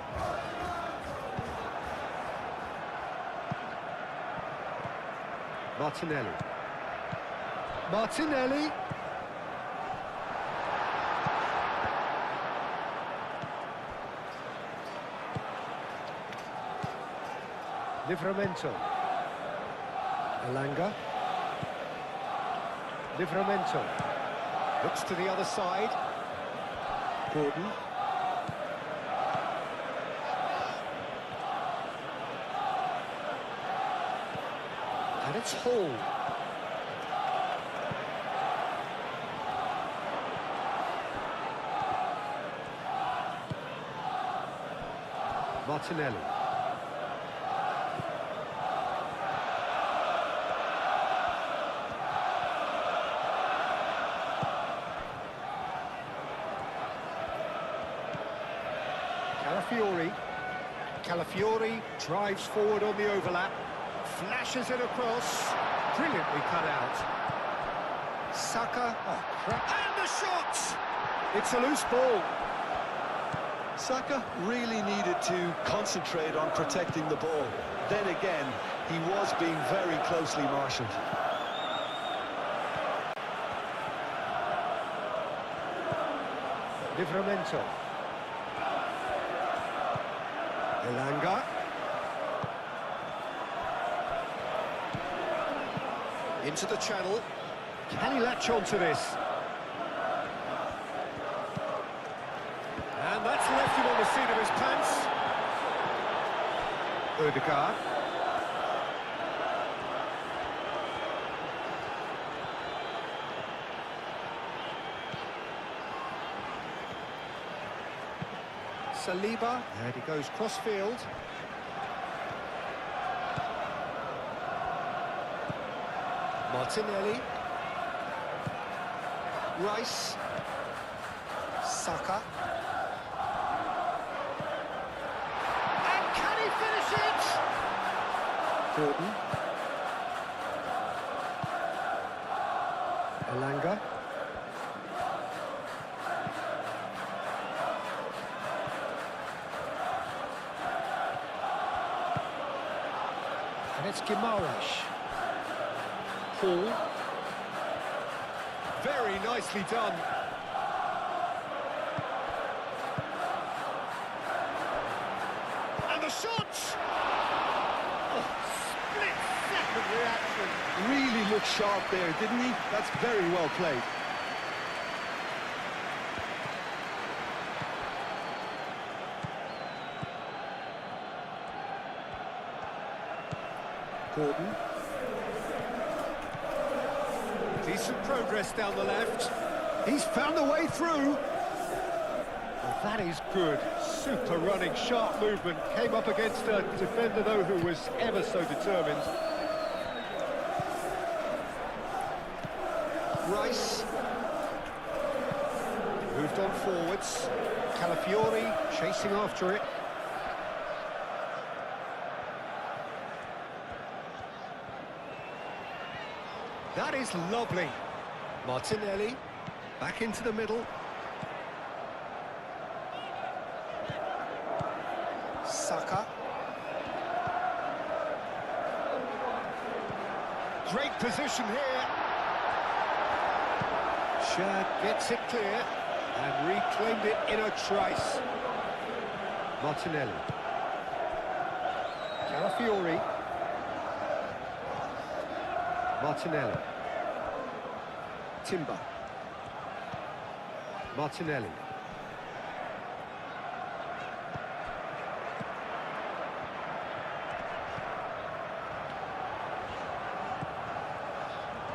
Martinelli. Martinelli. Livramento. Elanga. Livramento. Looks to the other side. Gordon. And it's Hall. Martinelli. Calafiori drives forward on the overlap, flashes it across, brilliantly cut out. Saka, oh crap, and the shot! It's a loose ball. Saka really needed to concentrate on protecting the ball. Then again, he was being very closely marshalled. Livramento. Elanga. Into the channel. Can he latch on to this? And that's left him on the seat of his pants. Ødegaard. Saliba, and he goes cross-field. Martinelli. Rice. Saka. And can he finish it? Gordon. Elanga. And it's Guimaraes. Hall. Very nicely done. And the shot! Oh, split-second reaction. Really looked sharp there, didn't he? That's very well played. Gordon. Decent progress down the left. He's found a way through. Well, that is good. Super running, sharp movement. Came up against a defender, though, who was ever so determined. Rice. Moved on forwards. Calafiori chasing after it. That is lovely. Martinelli, back into the middle. Saka. Great position here. Shad gets it clear and reclaimed it in a trice. Martinelli. Calafiori. Martinelli. Timber. Martinelli.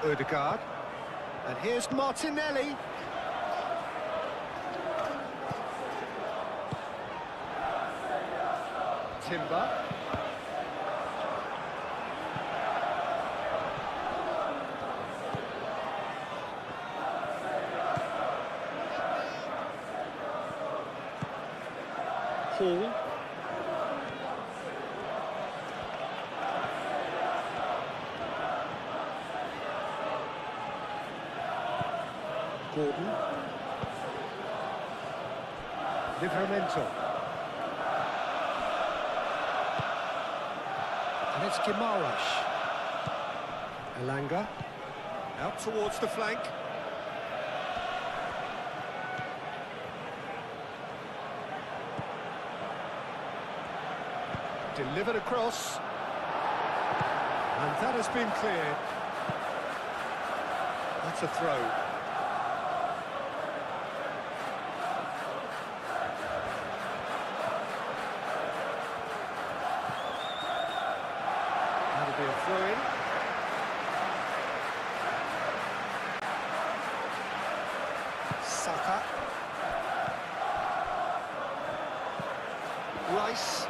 Ødegaard. And here's Martinelli. Timber. Hall. Gordon. Livramento. And it's Guimaraes. Elanga. Out towards the flank. Delivered across. And that has been cleared. That's a throw. That'll be a throw-in. Saka. Rice.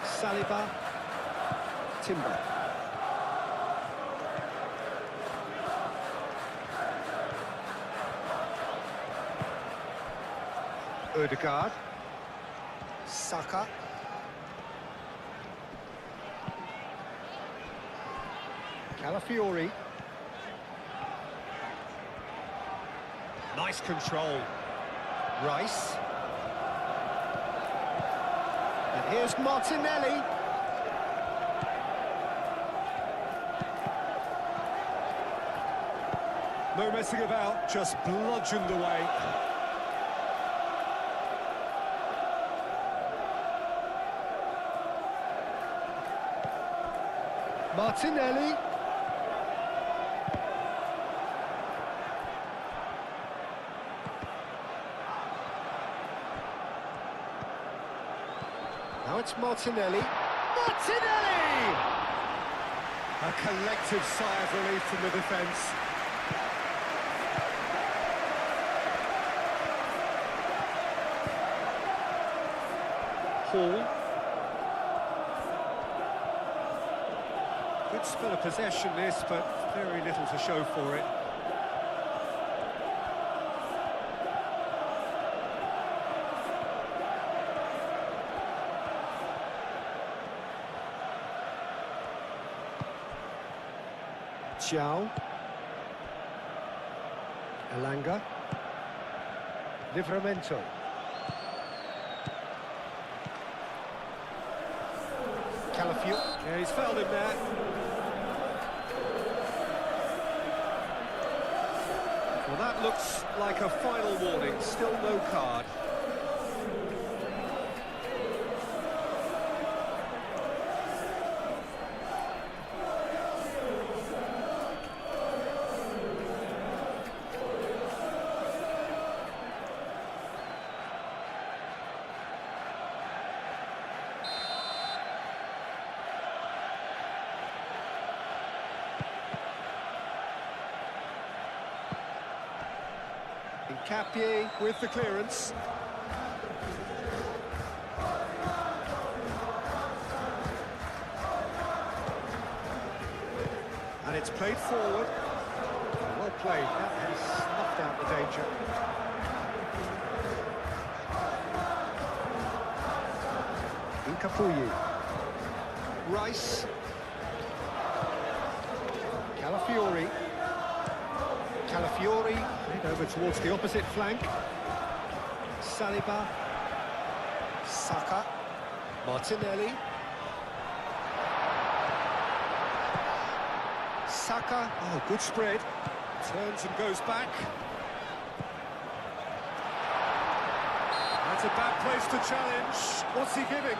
Saliba. Timber. Ødegaard. Saka. Calafiori. Nice control. Rice. And here's Martinelli. No messing about, just bludgeoned away. Martinelli. Now it's Martinelli. Martinelli! A collective sigh of relief from the defence. Hall. Good spell of possession this, but very little to show for it. Xiao. Elanga. Livramento. Calafiori. Yeah, he's fouled him there. Well, that looks like a final warning. Still no card. Capier with the clearance. And it's played forward. Well played, that has snuffed out the danger. Incapuyi. Rice. Calafiori. Calafiori, over towards the opposite flank. Saliba. Saka. Martinelli. Saka, oh, good spread. Turns and goes back. That's a bad place to challenge. What's he giving?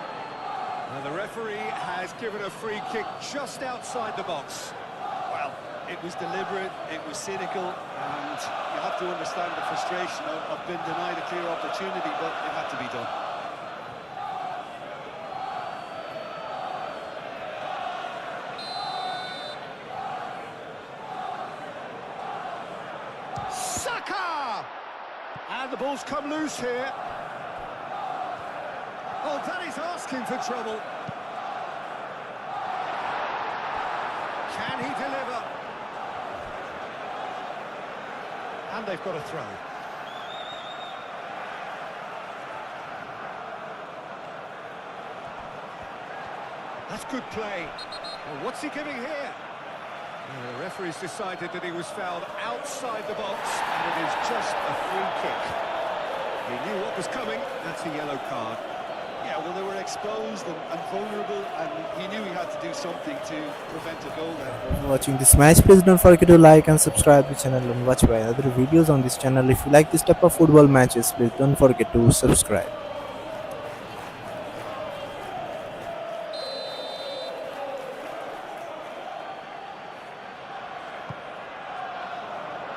Now the referee has given a free kick just outside the box. Well, it was deliberate, it was cynical, and you have to understand the frustration of being denied a clear opportunity, but it had to be done. Saka! And the ball's come loose here. Oh, that is asking for trouble. Can he deliver? And they've got a throw. That's good play. Well, what's he giving here? The referee's decided that he was fouled outside the box, and it is just a free kick. He knew what was coming. That's a yellow card. Yeah, well, they were exposed and vulnerable, and he knew he had to do something to prevent a goal there. Watching this match, please don't forget to like and subscribe the channel and watch my other videos on this channel. If you like this type of football matches, please don't forget to subscribe.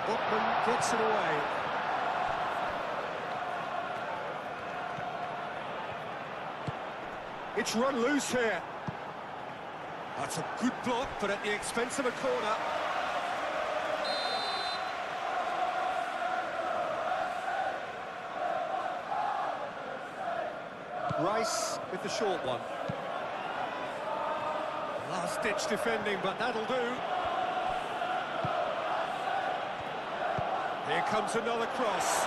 Botman gets it away. It's run loose here. That's a good block, but at the expense of a corner. Rice with the short one. Last-ditch defending, but that'll do. Here comes another cross.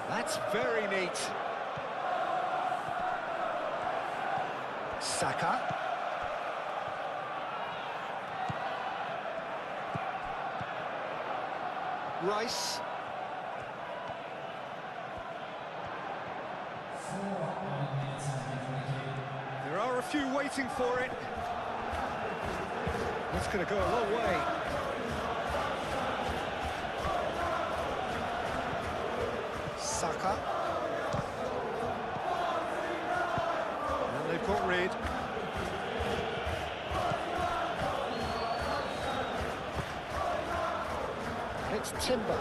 That's very neat. Saka. Rice. There are a few waiting for it. That's going to go a long way. Saka. And they've got rid. It's Timber.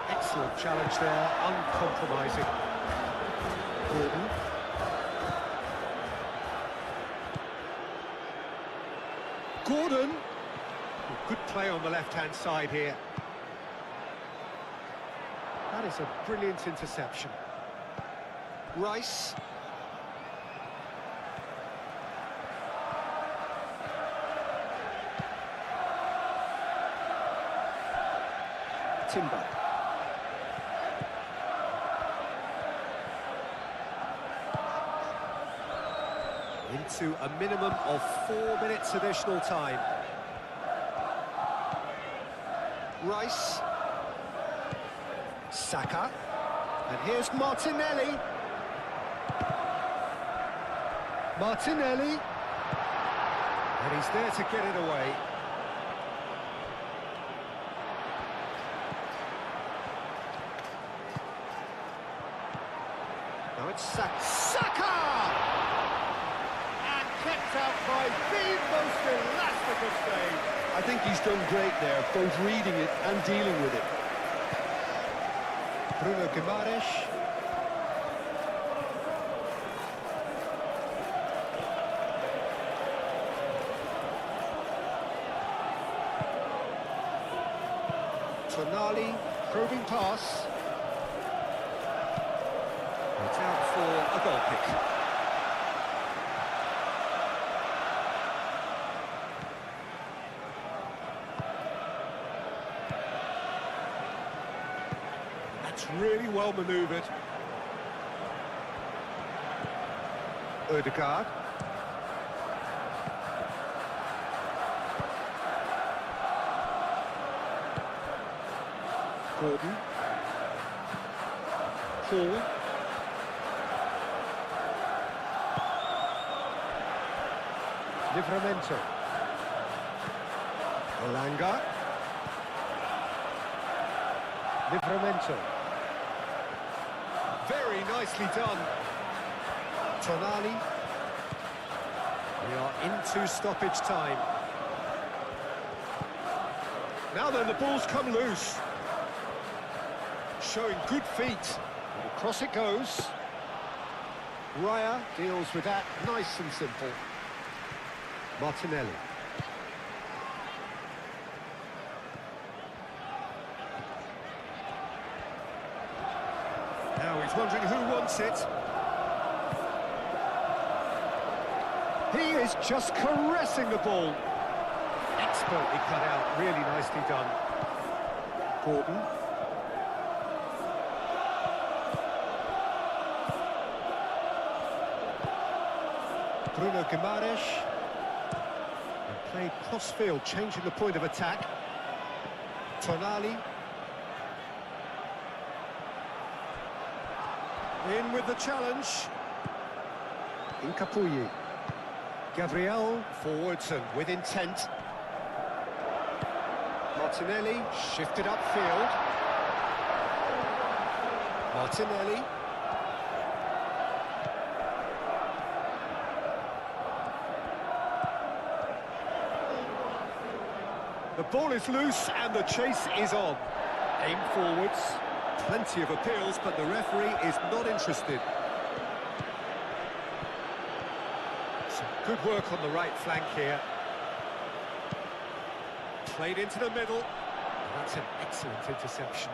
Excellent challenge there, uncompromising. Gordon. Gordon. Good play on the left-hand side here. That is a brilliant interception. Rice. Timber. Into a minimum of 4 minutes additional time. Rice. Saka. And here's Martinelli. Martinelli. And he's there to get it away. Now it's Saka! And kept out by the most elastic of saves. I think he's done great there, both reading it and dealing with it. Bruno Guimaraes. Tonali, probing pass. It's out for a goal kick. That's really well manoeuvred. Ødegaard. Gordon. Paul. Livramento. Olanga. Livramento. Very nicely done. Tonali. We are into stoppage time. Now then, the ball's come loose. Showing good feet. And across it goes. Raya deals with that nice and simple. Martinelli. Now he's wondering who wants it. He is just caressing the ball. Expertly cut out, really nicely done. Gordon. Bruno Guimaraes. And played cross-field, changing the point of attack. Tonali. In with the challenge. Incapuyi. Gabriel forwards and with intent. Martinelli shifted upfield. Martinelli. The ball is loose and the chase is on. Aim forwards. Plenty of appeals, but the referee is not interested. Some good work on the right flank here. Played into the middle. That's an excellent interception.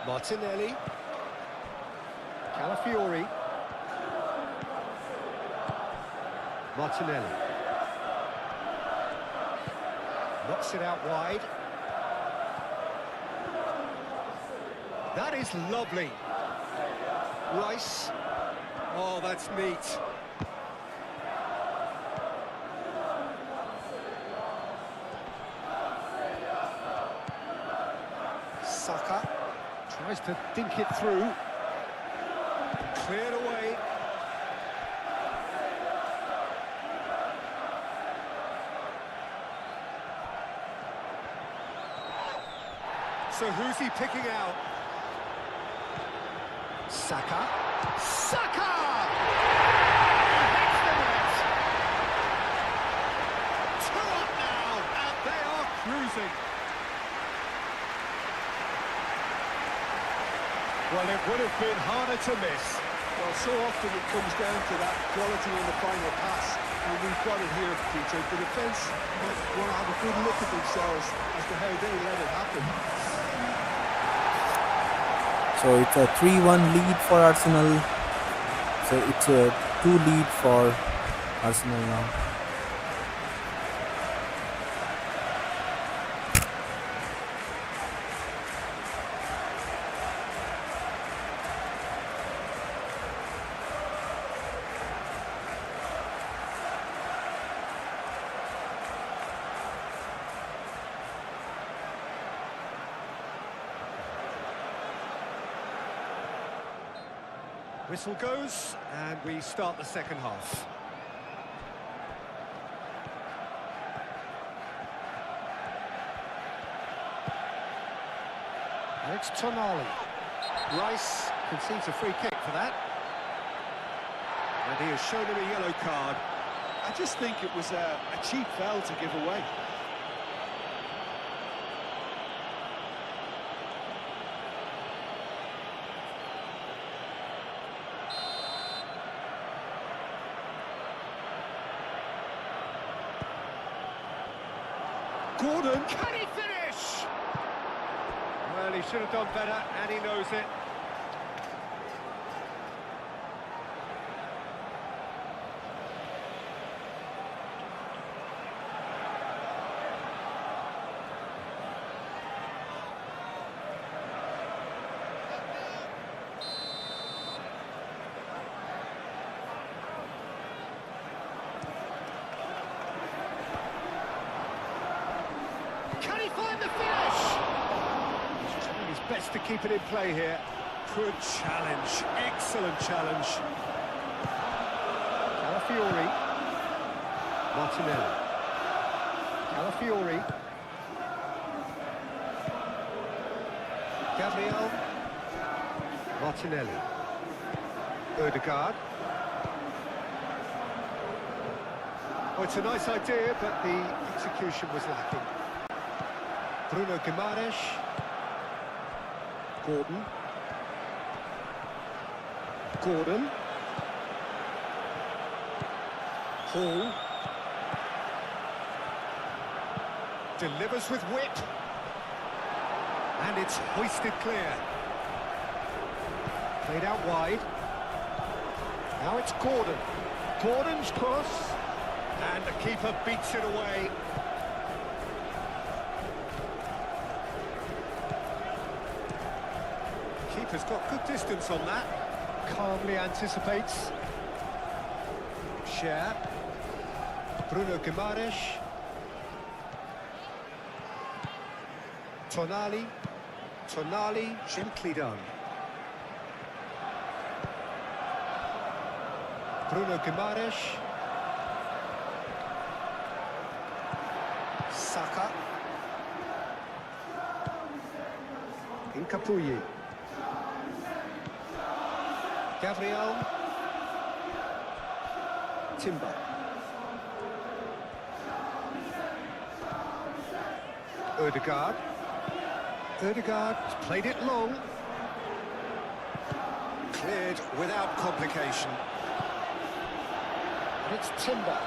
Martinelli. Calafiori. Martinelli. Knocks it out wide. That is lovely. Rice. Oh, that's neat. Saka tries to dink it through. Cleared away. So who's he picking out? Saka. Saka! Hits the net. 2 up now, and they are cruising. Well, it would have been harder to miss. Well, so often it comes down to that quality in the final pass, and we've got it here, Peter. The defence might want to have a good look at themselves as to how they let it happen. So it's a 3-1 lead for Arsenal. So it's a 2 lead for Arsenal now. Whistle goes, and we start the second half. And it's Tonali. Rice concedes a free kick for that. And he has shown him a yellow card. I just think it was a cheap foul to give away. Gordon, can he finish? Well, he should have done better, and he knows it. Can he find the finish? He's trying his best to keep it in play here. Good challenge, excellent challenge. Calafiori. Martinelli. Calafiori. Gabriel. Martinelli. Odegaard. Oh, it's a nice idea, but the execution was lacking. Bruno Guimaraes. Gordon. Gordon. Hall. Delivers with whip. And it's hoisted clear. Played out wide. Now it's Gordon. Gordon's cross. And the keeper beats it away. Keeper's got good distance on that. Calmly anticipates. Cher. Bruno Guimaraes. Tonali. Tonali, gently done. Bruno Guimaraes. Saka. Incapuyi. Gabriel. Timber. Ødegaard. Ødegaard played it long. Cleared without complication. And it's Timber.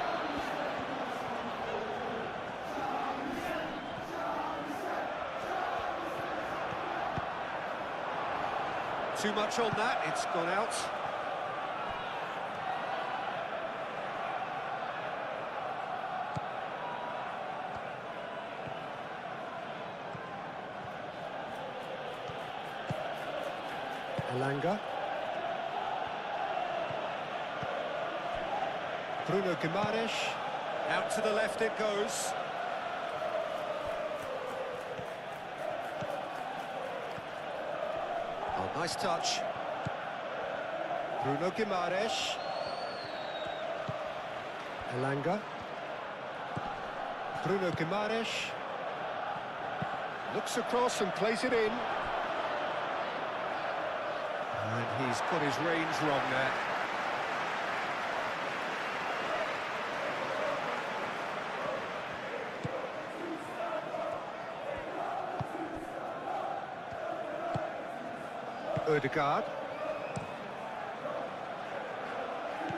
Too much on that, it's gone out. Elanga. Bruno Guimaraes. Out to the left it goes. Oh, nice touch. Bruno Guimaraes. Elanga. Bruno Guimaraes. Looks across and plays it in. And he's got his range wrong there. Ødegaard.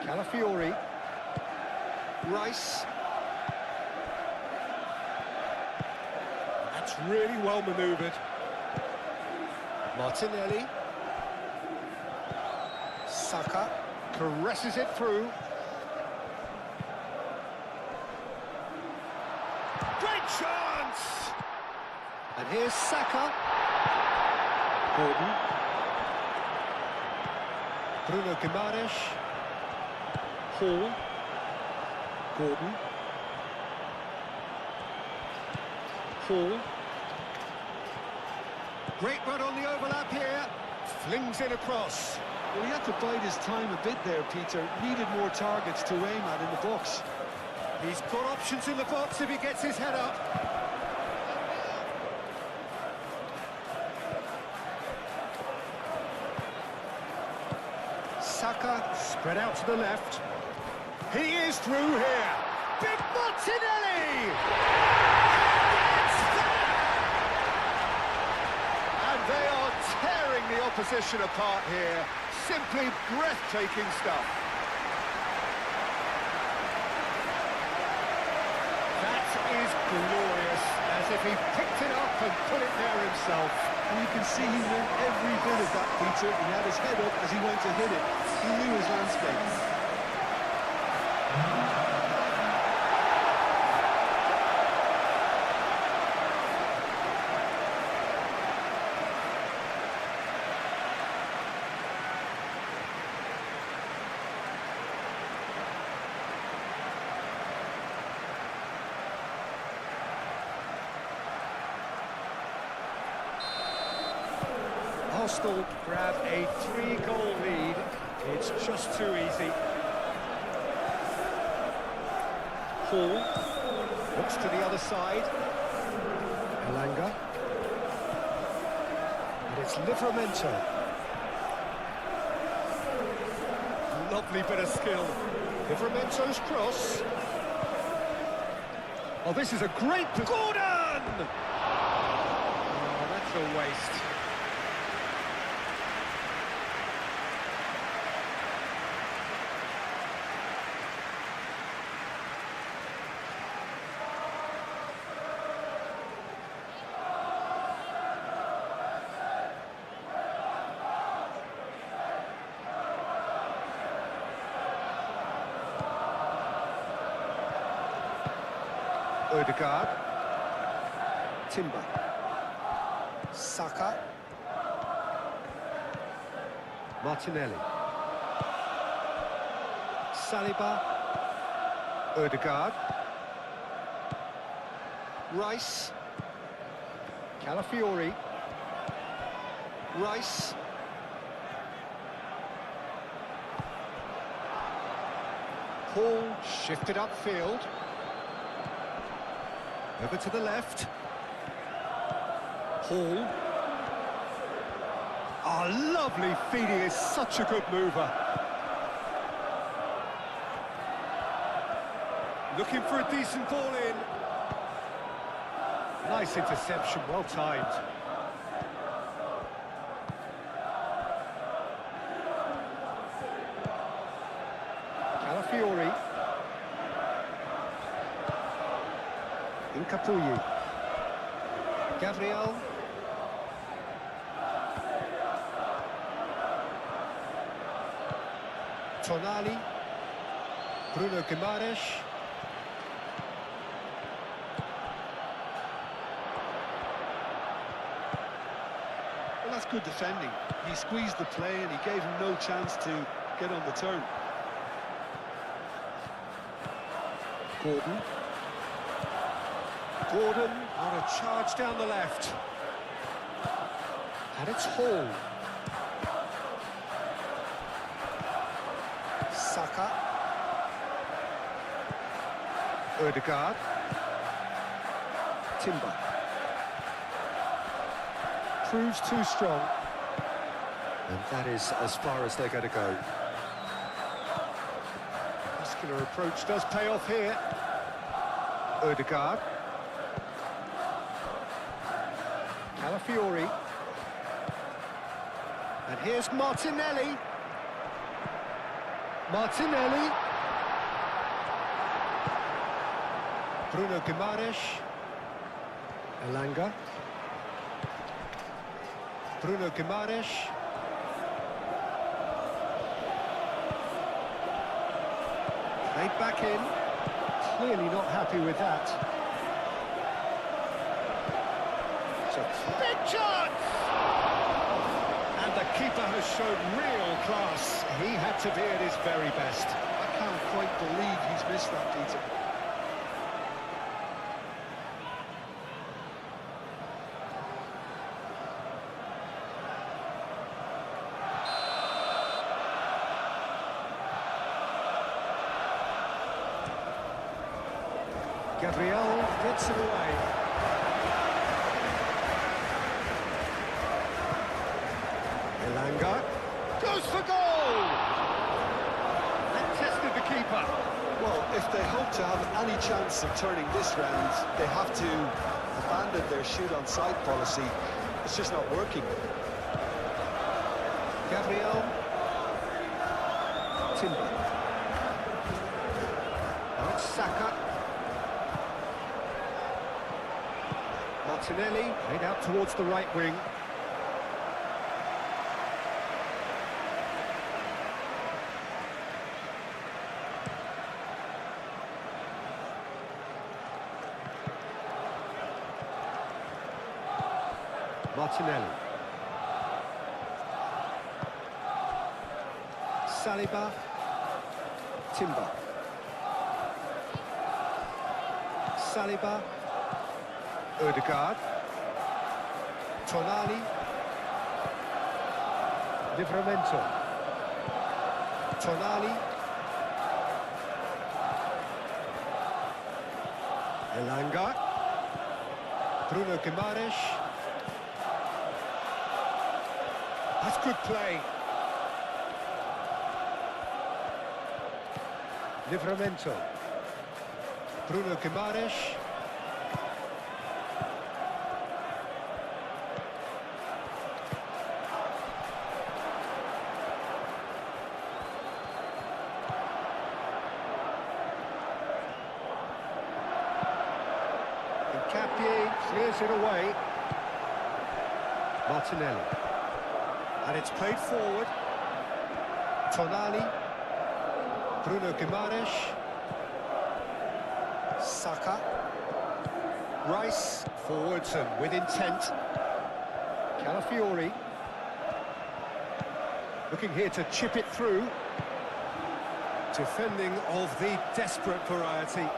Calafiori. Rice. That's really well manoeuvred. Martinelli. Saka caresses it through. Great chance! And here's Saka. Gordon. Bruno Guimaraes. Hall. Gordon. Hall. Great run on the overlap here. Flings it across. Well, he had to bide his time a bit there, Peter. Needed more targets to aim at in the box. He's got options in the box if he gets his head up. Saka spread out to the left. He is through here. Big Martinelli! And they are tearing the opposition apart here. Simply breathtaking stuff. That is glorious, as if he picked it up and put it there himself. And you can see he meant every bit of that, Peter. He had his head up as he went to hit it. He knew his landscape. Arsenal grab a 3-goal lead. It's just too easy. Hall looks to the other side. Elanga. And it's Livramento. Lovely bit of skill. Livramento's cross. Oh, this is a great... Gordon! Oh, that's a waste. Odegaard. Timber. Saka. Martinelli. Saliba. Odegaard. Rice. Calafiori. Rice. Hall shifted upfield. Over to the left. Hall. Oh, lovely feed. He is such a good mover. Looking for a decent ball in. Nice interception, well timed. Calafiori. Incapuyi. Gabriel. Tonali. Bruno Guimaraes. Well, that's good defending. He squeezed the play and he gave him no chance to get on the turn. Gordon. Gordon on a charge down the left. And it's Hall. Saka. Odegaard. Timber. Proves too strong. And that is as far as they're going to go. Muscular approach does pay off here. Odegaard. Calafiori. And here's Martinelli. Martinelli. Bruno Guimaraes. Elanga. Bruno Guimaraes. Played back in. Clearly not happy with that. It's a big chance! And the keeper has shown real class. He had to be at his very best. I can't quite believe he's missed that, Peter. Gabriel gets it away. Elanga goes for goal! And tested the keeper. Well, if they hope to have any chance of turning this round, they have to abandon their shoot-on-sight policy. It's just not working. Gabriel. Timber. Now it's Saka. Martinelli played out towards the right wing. Martinelli. Saliba. Timber. Saliba. Odegaard. Tonali. Livramento. Tonali. Elanga. Bruno Guimaraes. That's good play. Livramento. Bruno Guimaraes. Capier clears it away. Martinelli. And it's played forward. Tonali. Bruno Guimaraes. Saka. Rice forwards and with intent. Calafiori looking here to chip it through. Defending of the desperate variety.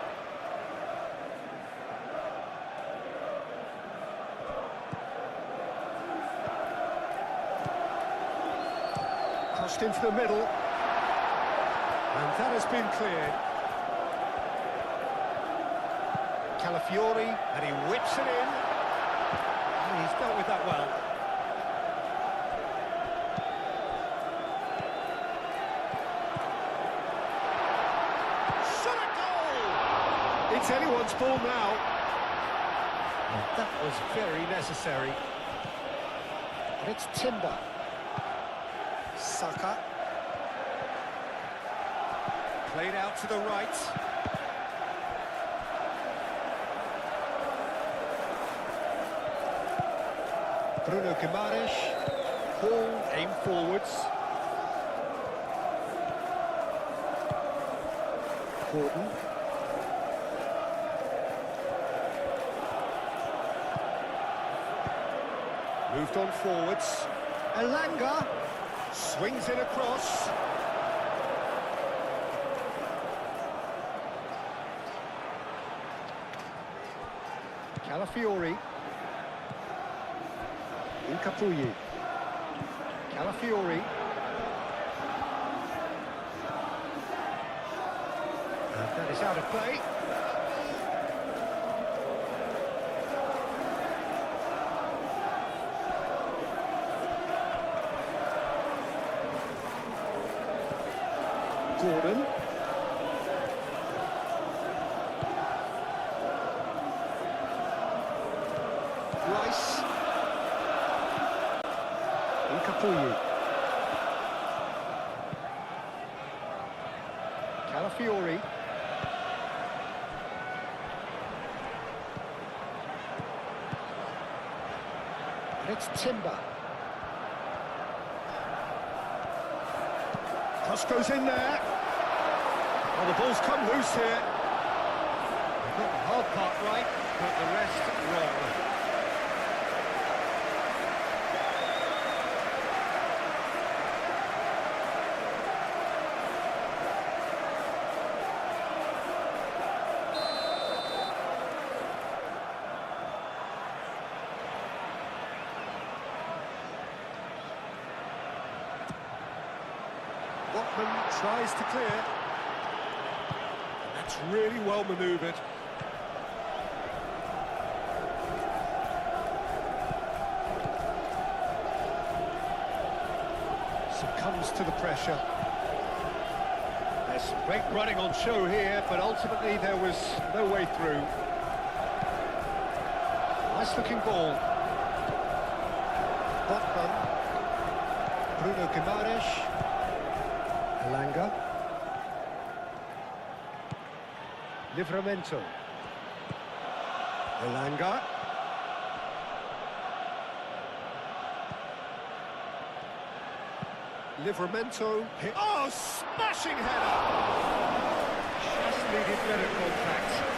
Crossed into the middle. And that has been cleared. Calafiori, and he whips it in. And he's dealt with that well. Shot at goal! It's anyone's ball now. And that was very necessary. And it's Timber. Saka. Played out to the right. Bruno Guimaraes, Hall, aim forwards. Gordon. Moved on forwards. Elanga swings it across. Calafiori. Incapuyi. Calafiori. And that is out of play. Gordon. Rice. Incapuyi. Calafiori. And it's Timber. Cross goes in there. Oh, the ball's come loose here. Got the hard part right, but the rest wrong. Botman tries to clear. That's really well manoeuvred. Succumbs to the pressure. There's some great running on show here, but ultimately there was no way through. Nice looking ball. Botman. Bruno Guimaraes. Elanga. Livramento. Elanga. Livramento. Oh, smashing header! Just needed better contact.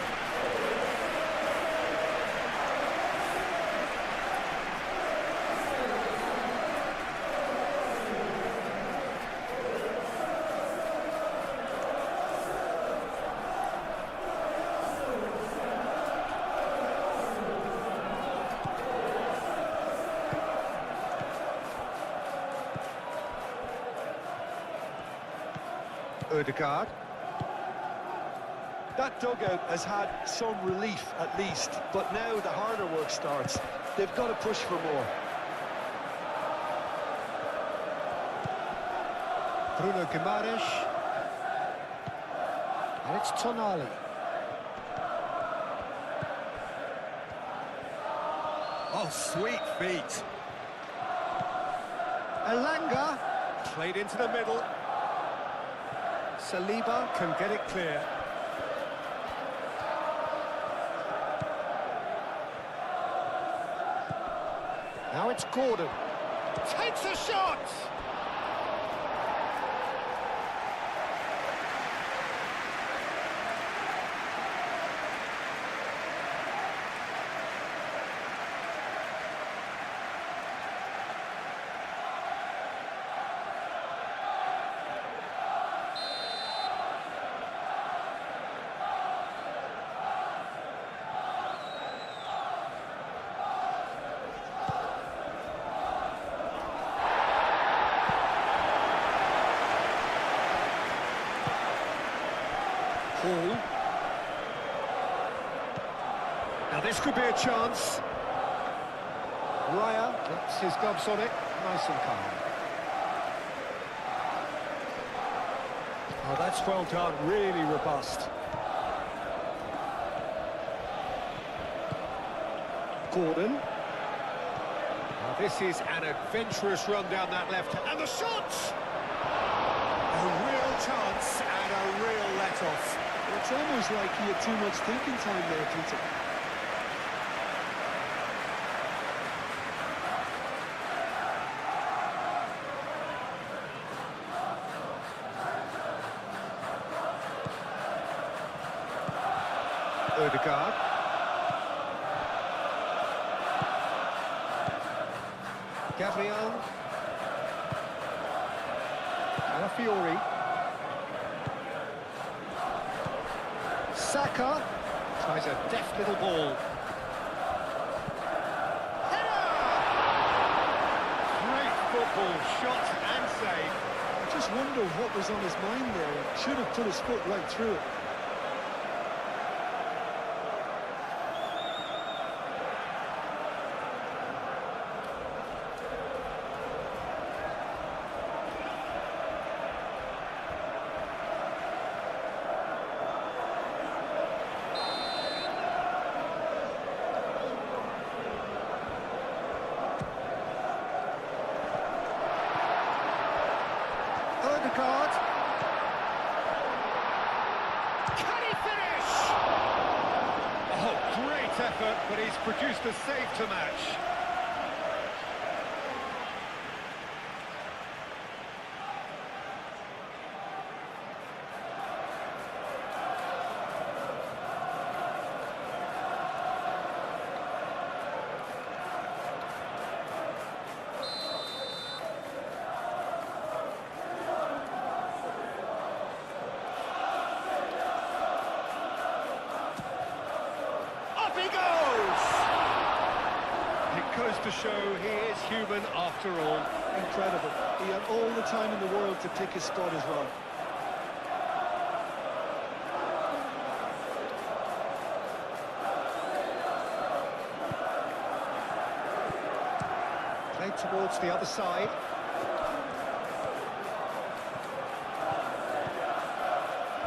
Ødegaard. That dugout has had some relief at least, but now the harder work starts. They've got to push for more. Bruno Guimaraes. And it's Tonali. Oh, sweet feet. Elanga. Played into the middle. Saliba can get it clear. Now it's Gordon. Takes a shot! This could be a chance. Raya gets his gloves on it, nice and calm. Oh, that's well done, really robust. Gordon. Now this is an adventurous run down that left, and the shot! A real chance and a real let-off. It's almost like he had too much thinking time there, Peter. Odegaard. Gabriel. Calafiori. Saka tries a deft little ball. Header! Great football, shot and save. I just wonder what was on his mind there. He should have put his foot right through it. Odegaard. Can he finish? Oh, great effort, but he's produced a save to match. He goes! It goes to show he is human after all. Incredible. He had all the time in the world to pick his spot as well. Played towards the other side.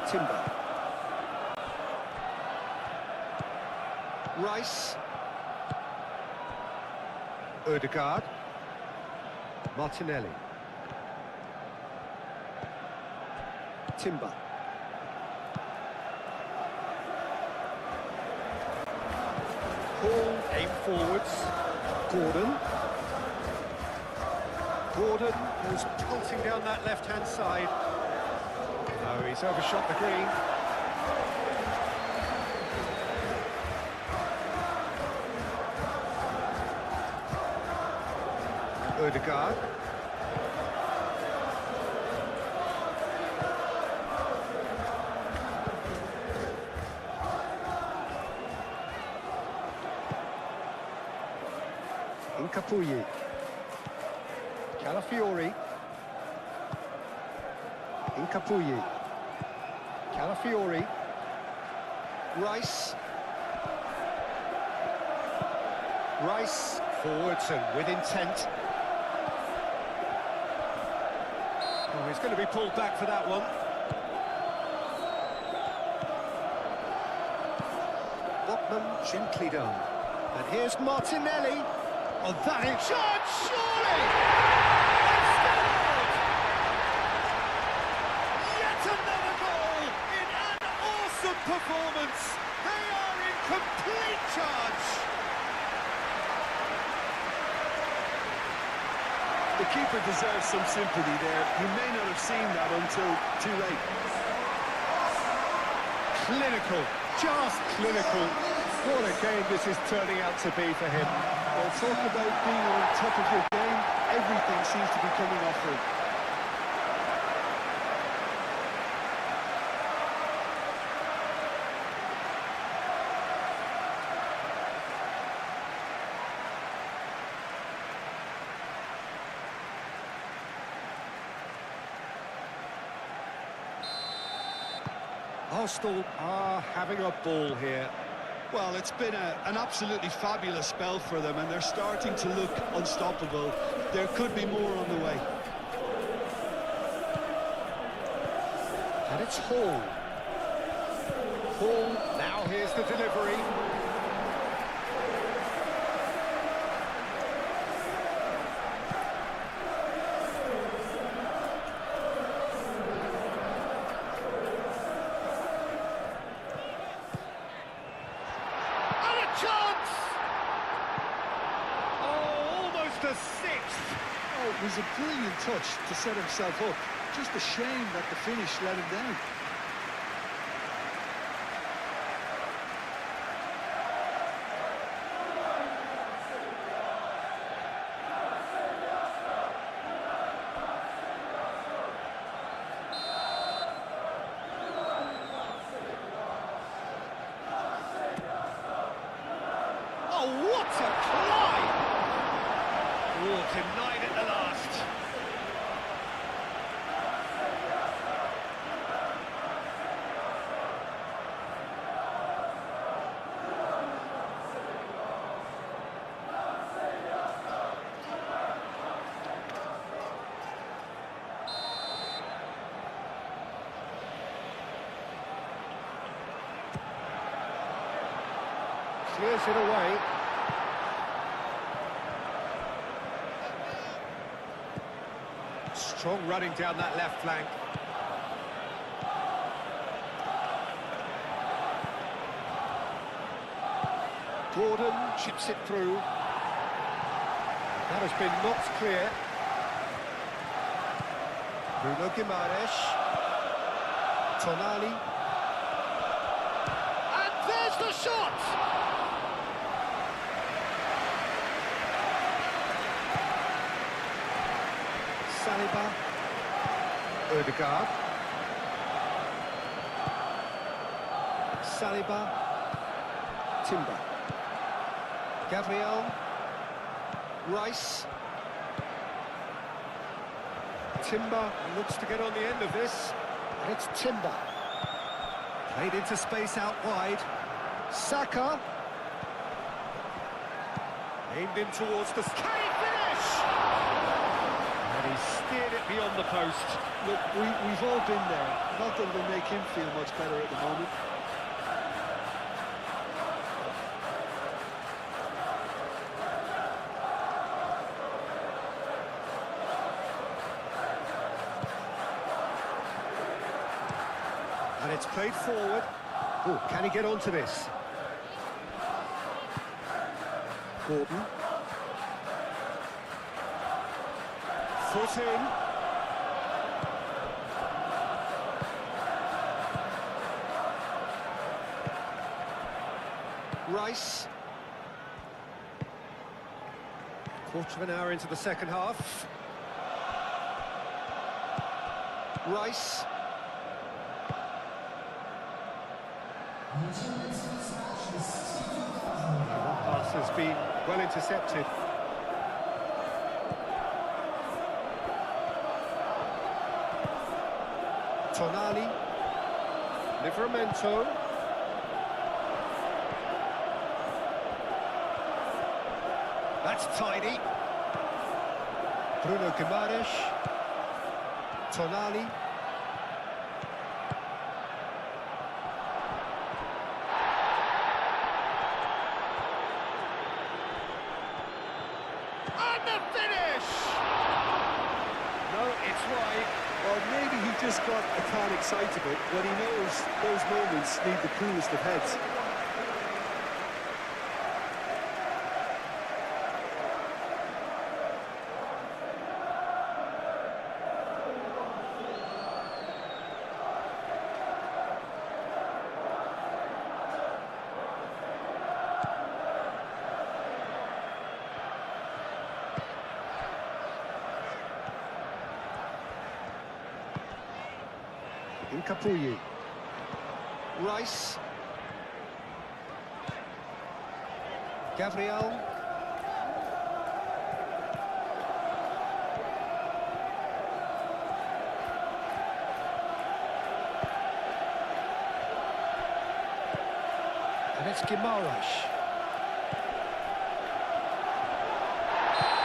Timber. Rice. Odegaard. Martinelli. Timber. Hall aim forwards. Gordon. Gordon goes pulsing down that left-hand side. Oh, he's overshot the green. Odegaard. Incapuyi. Calafiori. Incapuyi. Calafiori. Rice. Rice forwards and with intent. Oh, he's going to be pulled back for that one. Botman gently done. And here's Martinelli. Oh, that is shot, surely! It's scored! Yet another goal in an awesome performance. They are in complete charge. The keeper deserves some sympathy there. He may not have seen that until too late. Clinical, just clinical. What a game this is turning out to be for him. Well, talk about being on top of your game. Everything seems to be coming off for him. Arsenal are having a ball here. Well, it's been an absolutely fabulous spell for them, and they're starting to look unstoppable. There could be more on the way. And it's Hall. Hall, now here's the delivery. And a chance! Oh, almost a sixth. Oh, it was a brilliant touch to set himself up. Just a shame that the finish let him down. Oh, what a climb! Oh, denied at the last. Clears it away. Strong running down that left flank. Gordon chips it through. That has been knocked clear. Bruno Guimaraes. Tonali. And there's the shot! Saliba. Ødegaard. Saliba. Timber. Gabriel. Rice. Timber looks to get on the end of this. And it's Timber. Played into space out wide. Saka. Aimed in towards the... Can he finish? And he steered it beyond the post. Look, we've all been there. Not that it'll make him feel much better at the moment. And it's played forward. Oh, can he get onto this? Gordon. Foot in. Rice. Quarter of an hour into the second half. Rice. That pass has been well intercepted. Tonali. Livramento. That's tidy. Bruno Guimaraes. Tonali. And the finish! No, it's wide. Or maybe he just got a tad excitable when he knows those moments need the coolest of heads. In Capuyi. Rice. Gabriel. And it's Guimaraes.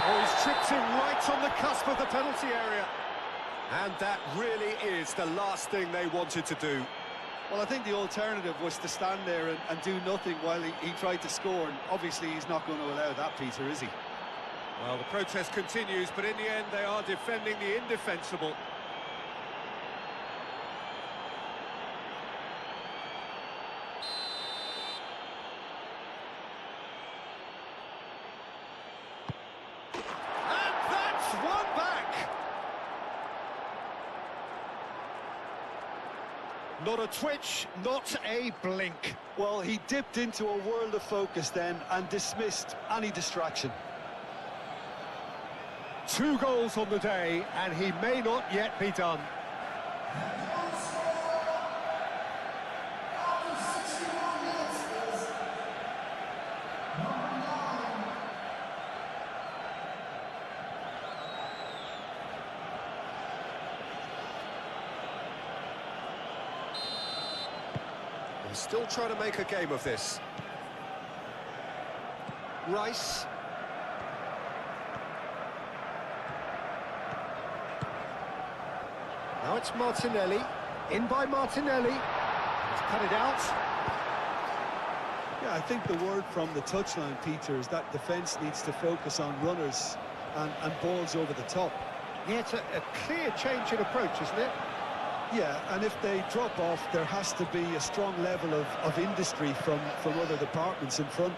Oh, he's tripped him right on the cusp of the penalty area. And that really is the last thing they wanted to do. Well, I think the alternative was to stand there and do nothing while he tried to score, and obviously he's not going to allow that, Peter, is he? Well, the protest continues, but in the end they are defending the indefensible. And that's one back! Not a twitch, not a blink. Well, he dipped into a world of focus then and dismissed any distraction. 2 goals on the day, and he may not yet be done. They're still trying to make a game of this. Rice. Now it's Martinelli, in by Martinelli, he's cut it out. Yeah, I think the word from the touchline, Peter, is that defence needs to focus on runners and balls over the top. Yeah, it's a clear change in approach, isn't it? Yeah, and if they drop off, there has to be a strong level of industry from other departments in front.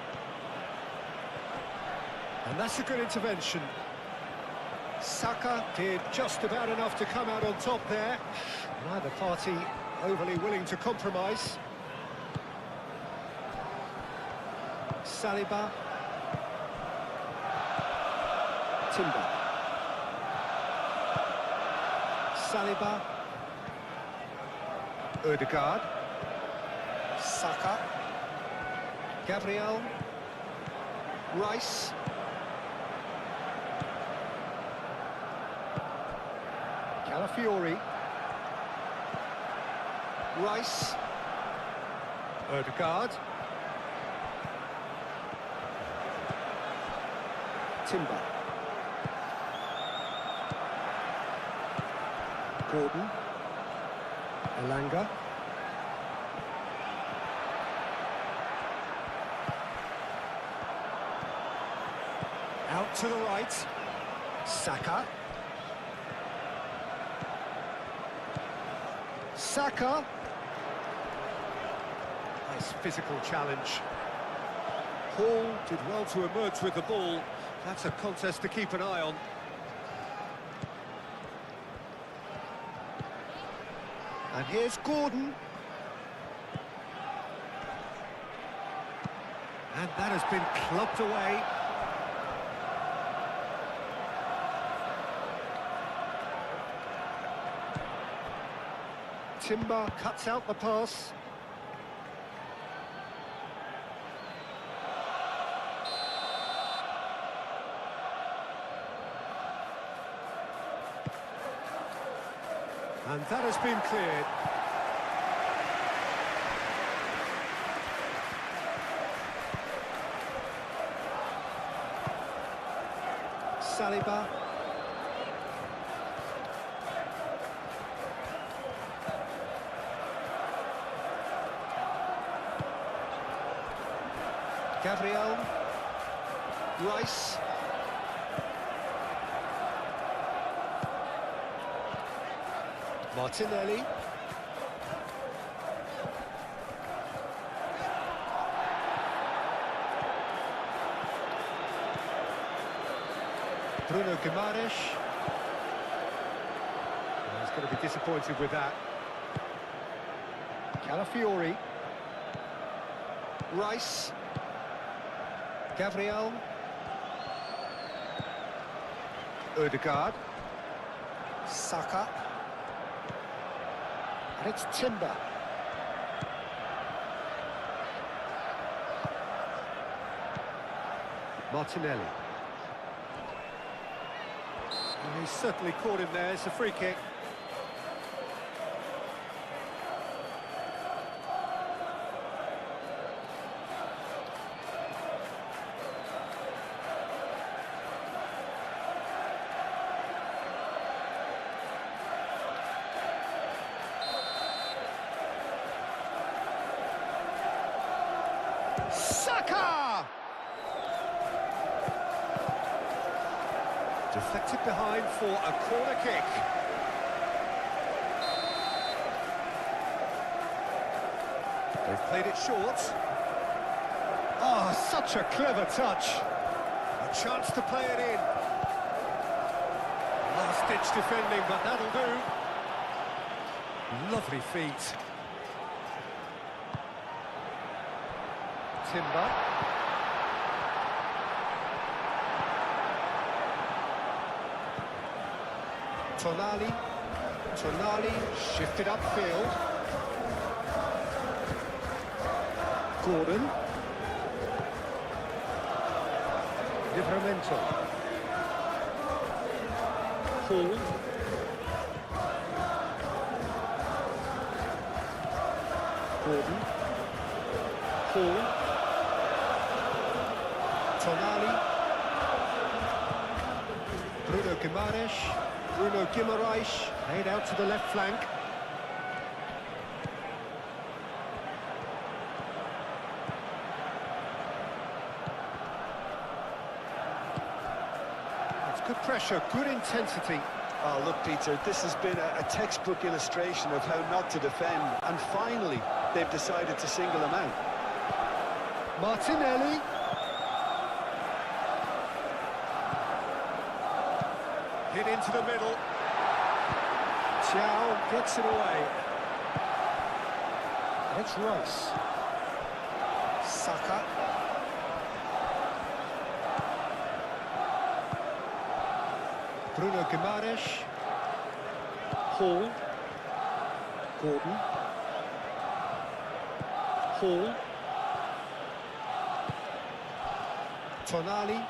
And that's a good intervention. Saka did just about enough to come out on top there. Neither party overly willing to compromise. Saliba. Timber. Saliba. Ødegaard. Saka. Gabriel. Rice. Calafiori. Rice. Ødegaard. Timber. Gordon. Elanga. Out to the right. Saka. Saka. Nice physical challenge. Hall did well to emerge with the ball. That's a contest to keep an eye on. And here's Gordon. And that has been clubbed away. Timber cuts out the pass. And that has been cleared. Saliba. Gabriel. Rice. Martinelli. Bruno Guimaraes. He's going to be disappointed with that. Calafiori. Rice. Gabriel. Ødegaard. Saka. And it's Timber. Martinelli. And he's certainly caught him there. It's a free kick. Saka! Deflected behind for a corner kick. They've played it short. Oh, such a clever touch. A chance to play it in. Last-ditch defending, but that'll do. Lovely feet. Timber. Tonali shifted upfield. Gordon. Livramento. Hall. Gordon. Hall. Tonali. Bruno Guimaraes laid out to the left flank. It's good pressure, good intensity. Oh, look, Peter, this has been a textbook illustration of how not to defend, and finally they've decided to single him out. Martinelli. Hit into the middle. Chow gets it away. It's Rice. Saka. Bruno Guimaraes. Hall. Gordon. Hall. Tonali.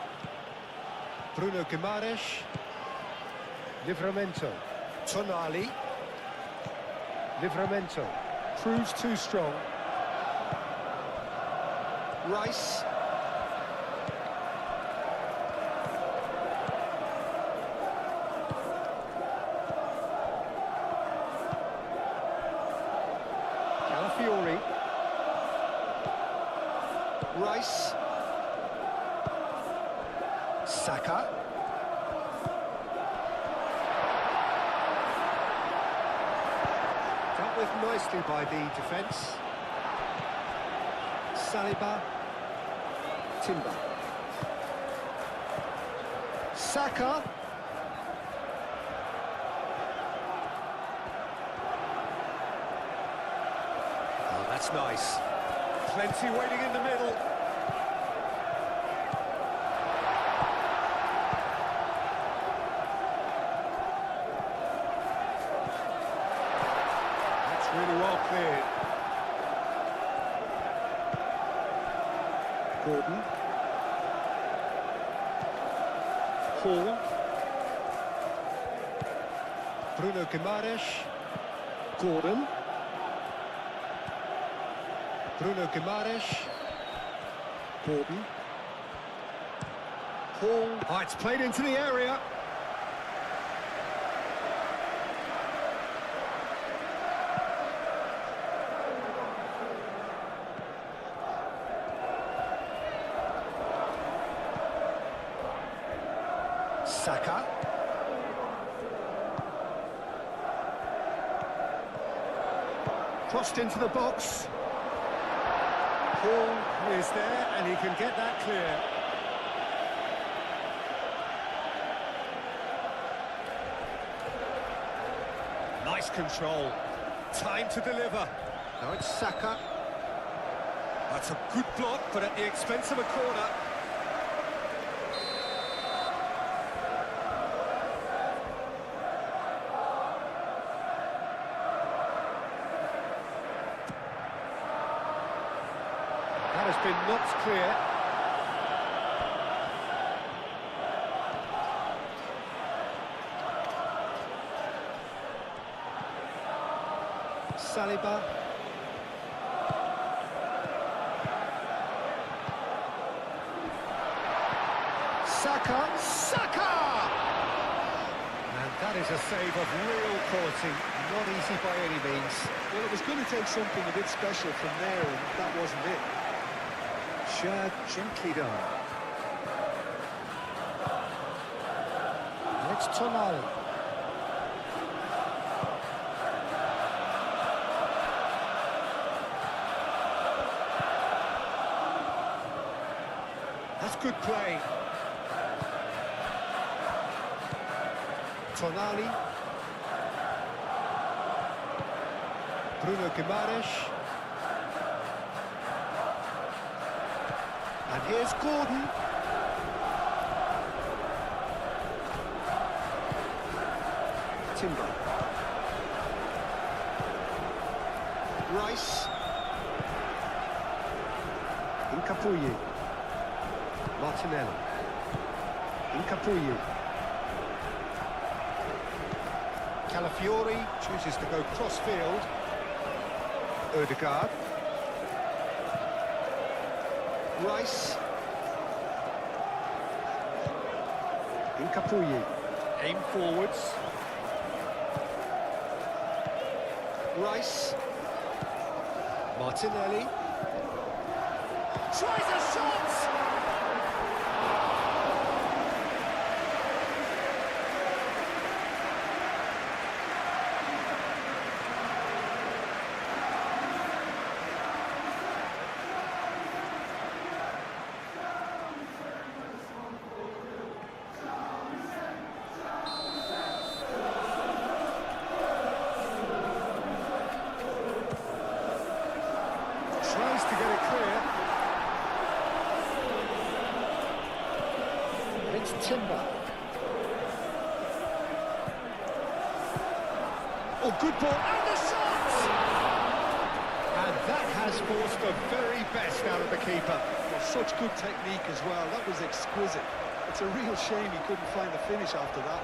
Bruno Guimaraes. Livramento. Tonali. Livramento. Proves too strong. Rice. Calafiori. Rice. Saka. Dealt with nicely by the defence. Saliba. Timber. Saka. Oh, that's nice. Plenty waiting in the middle. That's really well cleared. Gordon. Hall. Bruno Guimaraes. Gordon. Bruno Guimaraes. Gordon. Hall. Oh, it's played into the area. Saka. Crossed into the box. Hall is there, and he can get that clear. Nice control. Time to deliver. Now it's Saka. That's a good block, but at the expense of a corner. That has been knocked clear. Saliba. Saka! And that is a save of real quality, not easy by any means. Well, it was going to take something a bit special from there, and that wasn't it. pressure gently done. And it's Tonali. That's good play. Tonali. Bruno Guimaraes. And here's Gordon. Timber. Rice. Incapuyi. Martinelli. Incapuyi. Calafiori chooses to go cross-field. Odegaard. Rice. Incapuyi. Aim forwards. Rice. Martinelli. Tries a shot! Tries to get it clear. It's Timber. Oh, good ball. And the shot! And that has forced the very best out of the keeper. Well, such good technique as well. That was exquisite. It's a real shame he couldn't find the finish after that.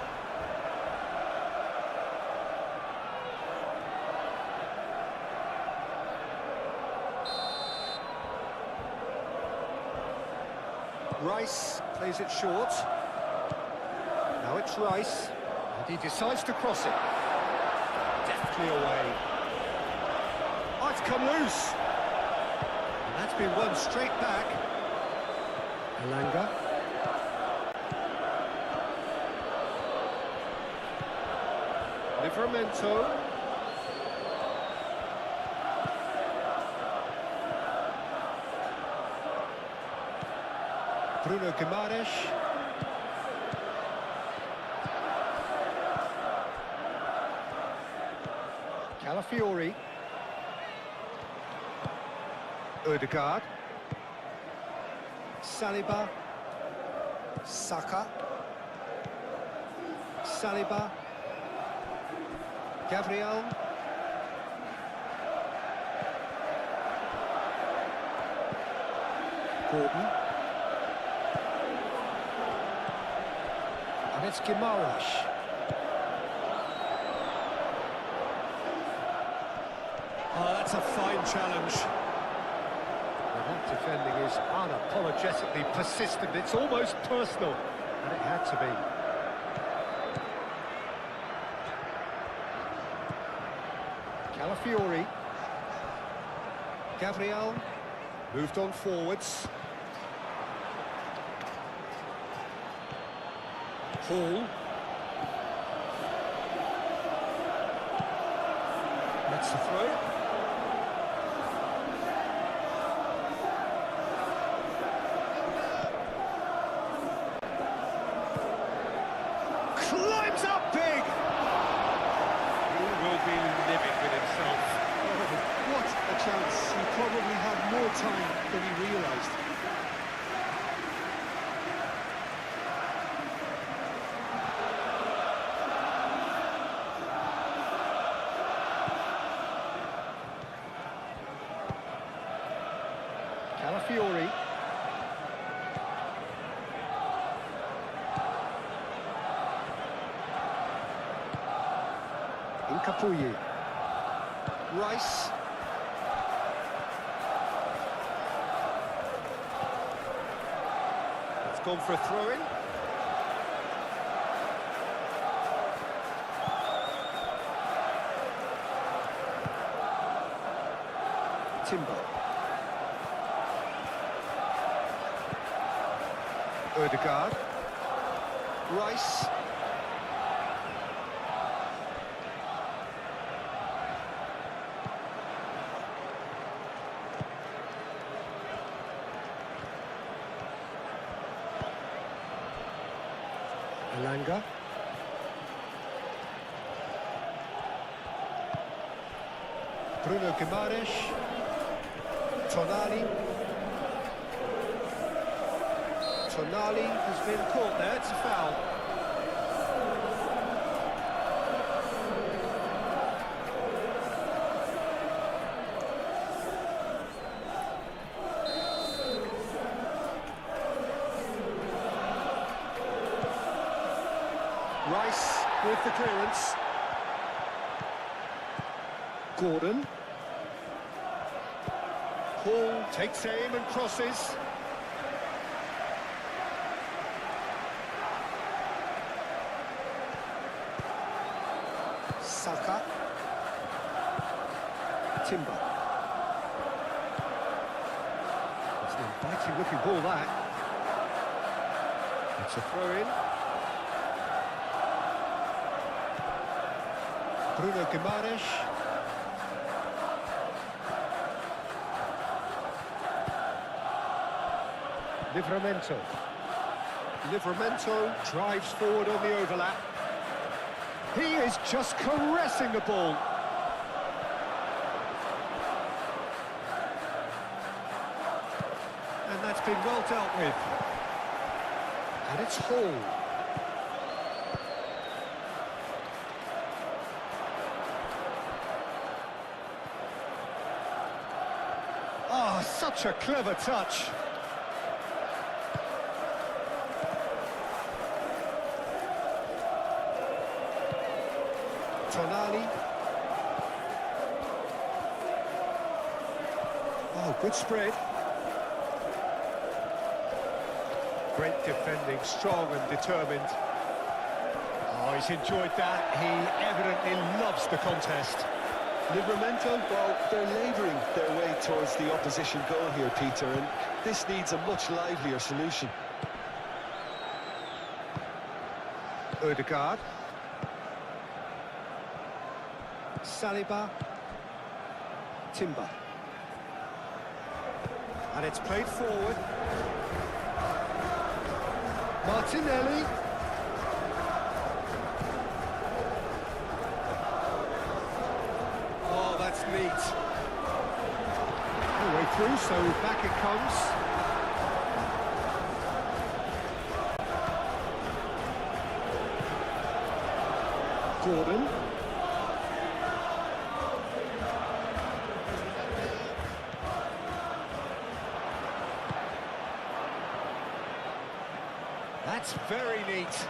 Rice plays it short. Now it's Rice. And he decides to cross it. Deftly away. Oh, it's come loose. And that's been won straight back. Elanga. Livramento. Bruno Guimaraes. Calafiori. Odegaard. Saliba. Saka. Saliba. Gabriel. Gordon. And it's Guimaraes. Oh, that's a fine challenge. And that defending is unapologetically persistent. It's almost personal, and it had to be. Calafiori. Gabriel moved on forwards. Hall. That's the throw. Climbs up big. He will be livid with himself. Oh, what a chance. He probably had more time than he realised. Calafiori. Incapuyi. Rice. It's gone for a throw-in. Timber. Ødegaard. Rice. Elanga. Bruno Guimaraes. Tonali. Tonali has been caught there, it's a foul. Rice with the clearance. Gordon. Hall takes aim and crosses. Saka. Timber. It's an inviting looking ball, that. It's a throw-in. Bruno Guimaraes. Livramento. Livramento drives forward on the overlap. He is just caressing the ball. And that's been well dealt with. And it's Hall. Oh, such a clever touch. Tonali. Oh, good spread. Great defending, strong and determined. Oh, he's enjoyed that. He evidently loves the contest. Livramento, well, they're labouring their way towards the opposition goal here, Peter, and this needs a much livelier solution. Ødegaard. Saliba. Timber. And it's played forward. Martinelli. Oh, that's neat. All the way through, so back it comes. Gordon. That's very neat.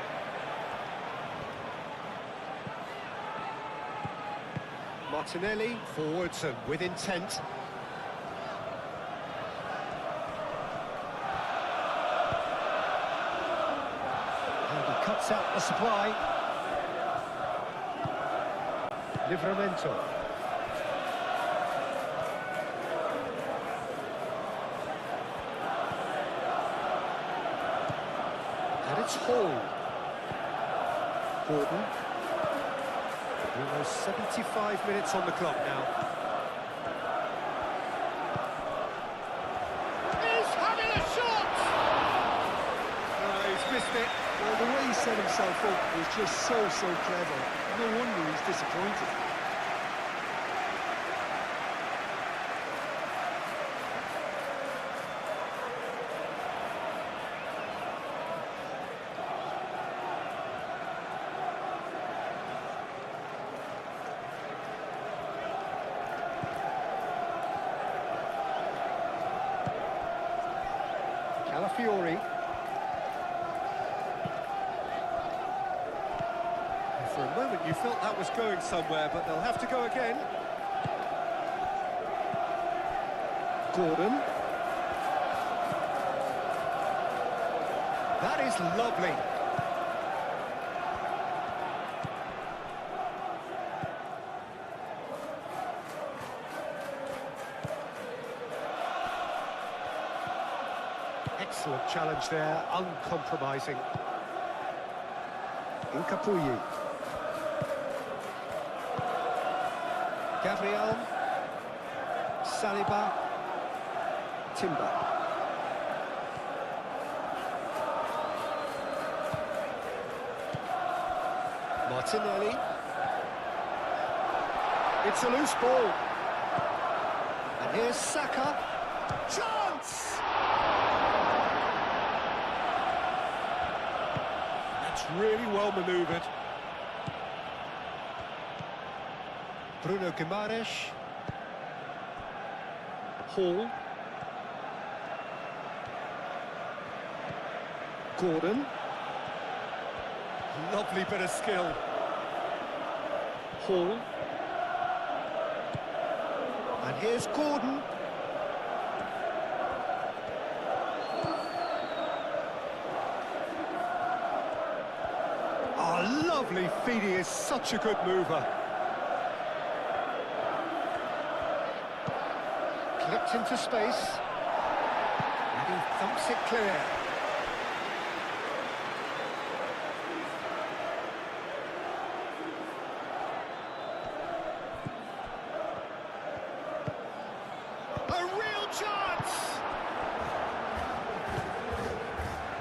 Martinelli, forwards and with intent. And he cuts out the supply. Livramento. And it's Hall. Gordon. Almost 75 minutes on the clock now. He's having a shot! He's missed it. Well, the way he set himself up was just so clever. No wonder he's disappointed. Calafiori. For a moment you felt that was going somewhere, but they'll have to go again. Gordon. That is lovely. Excellent challenge there, uncompromising. Incapuyi. Gabriel. Saliba. Timber. Martinelli. It's a loose ball. And here's Saka. Chance! That's really well manoeuvred. Bruno Guimaraes. Hall. Gordon. Lovely bit of skill. Hall. And here's Gordon. Oh, lovely feet. He is such a good mover. Clipped into space. And he thumps it clear. A real chance!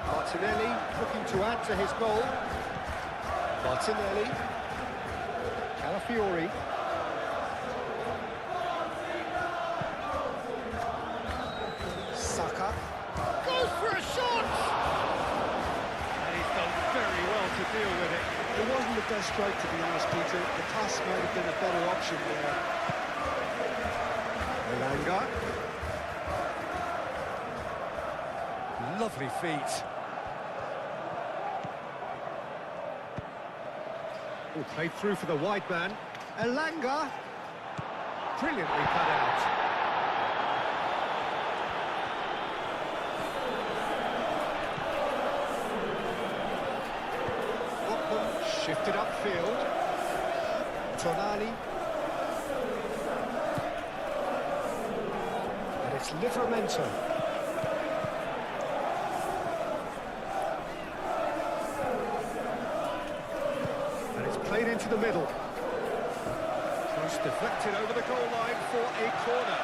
Martinelli looking to add to his goal. Martinelli. Calafiori. Saka. Goes for a shot! And he's done very well to deal with it. It wasn't the best strike, to be honest, Peter. The pass might have been a better option there. Elanga. Lovely feet. Oh, played through for the wide man. Elanga. Brilliantly cut out. Lookman shifted upfield. Tonali. And it's Livramento. Played into the middle. Cross deflected over the goal line for a corner.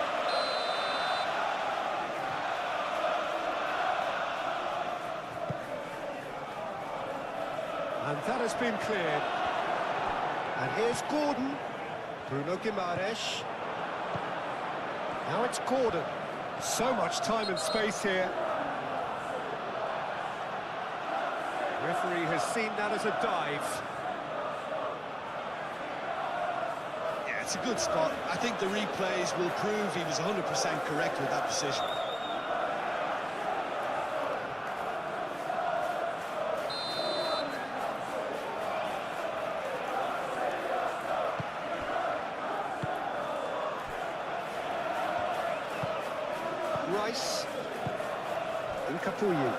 And that has been cleared. And here's Gordon. Bruno Guimaraes. Now it's Gordon. So much time and space here. Referee has seen that as a dive. It's a good spot. I think the replays will prove he was 100% correct with that decision. Rice. Incapuyi.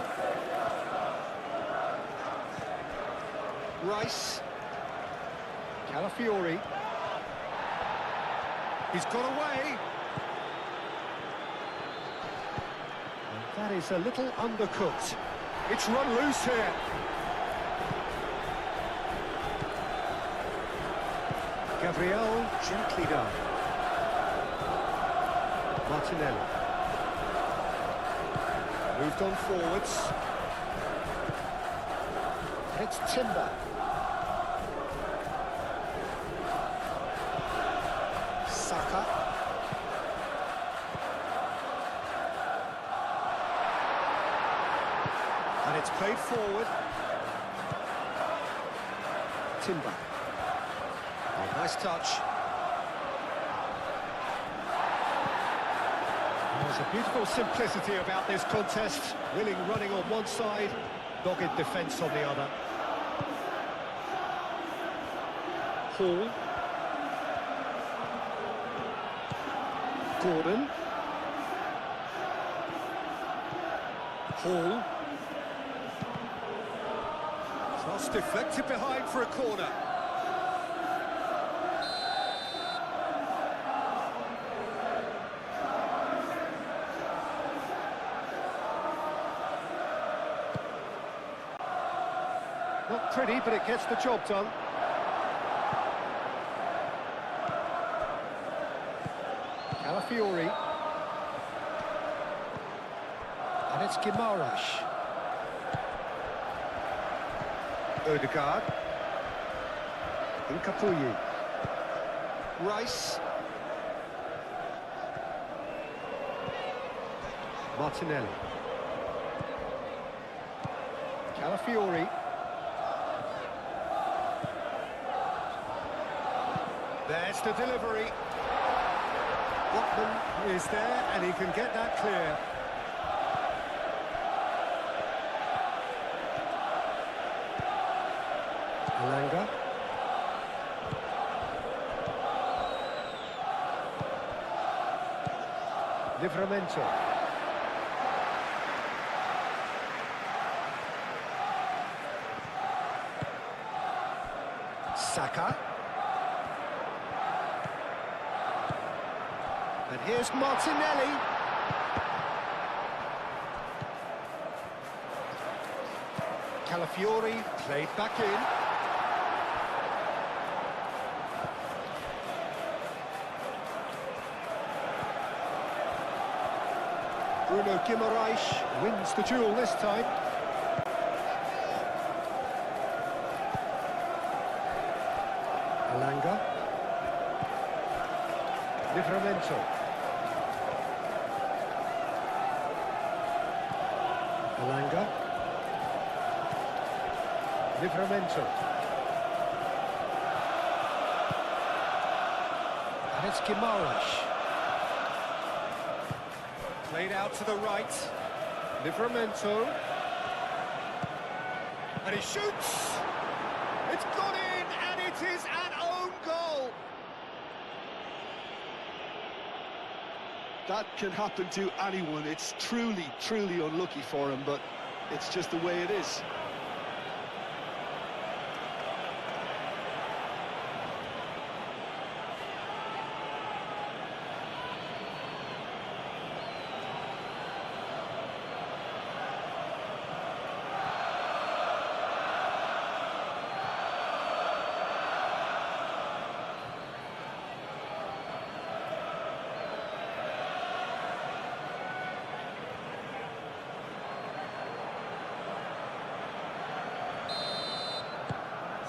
Rice. Calafiori. He's got away. And that is a little undercooked. It's run loose here. Gabriel gently done. Martinelli. Moved on forwards. It's Timber. Saka. And it's played forward. Timber. Oh, nice touch. There's a beautiful simplicity about this contest. Willing running on one side, dogged defence on the other. Hall. Gordon. Hall. Cross deflected behind for a corner. Not pretty, but it gets the job done. Calafiori. And it's Guimaraes. Odegaard. Nkapuyi. Rice. Martinelli. Calafiori. There's the delivery. Botman is there, and he can get that clear. Alanga. Livramento. Saka. And here's Martinelli. Calafiori played back in. Bruno Guimaraes wins the duel this time. Alanga. Livramento. Alanga. Livramento. And it's Guimaraes. Played out to the right. Livramento. And he shoots! It's gone in, and it is an own goal! That can happen to anyone. It's truly, truly unlucky for him, but it's just the way it is.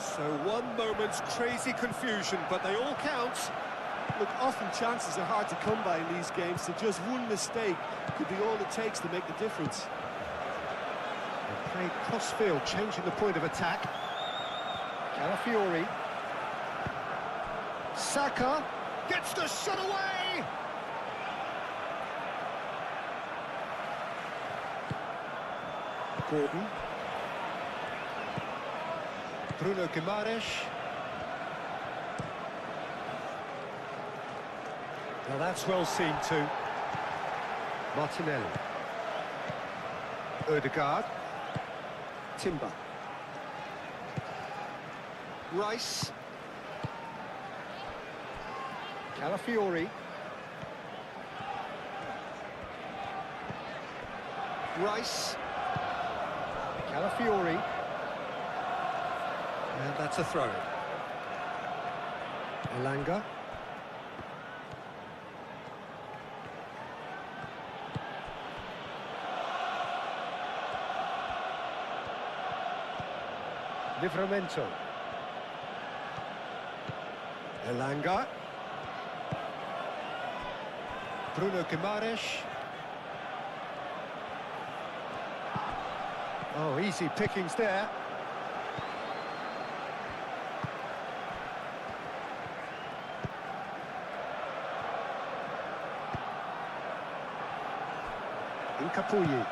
So one moment's crazy confusion, but they all count. Look, often chances are hard to come by in these games, so just one mistake could be all it takes to make the difference. They played cross-field, changing the point of attack. Calafiori. Saka gets the shot away! Gordon. Bruno Guimaraes. Now that's well seen too. Martinelli. Odegaard. Timber. Rice. Calafiori. Rice. Calafiori. And that's a throw. Alanga. Livramento. Alanga. Bruno Guimaraes. Oh, easy pickings there. Nkapuyi.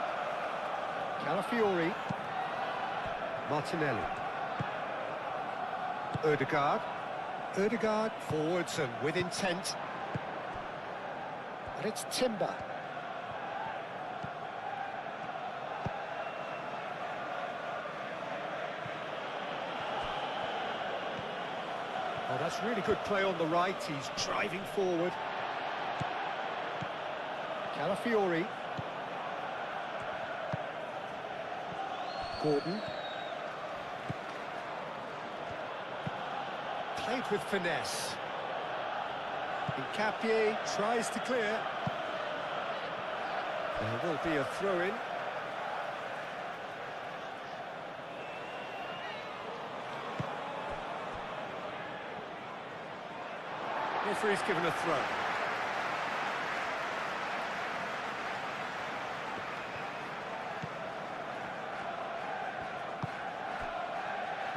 Calafiori. Martinelli. Odegaard. Odegaard forwards and with intent. And it's Timber. Oh, that's really good play on the right. He's driving forward. Calafiori. Gordon. Played with finesse. Incapié tries to clear. There will be a throw-in. Referee's given a throw.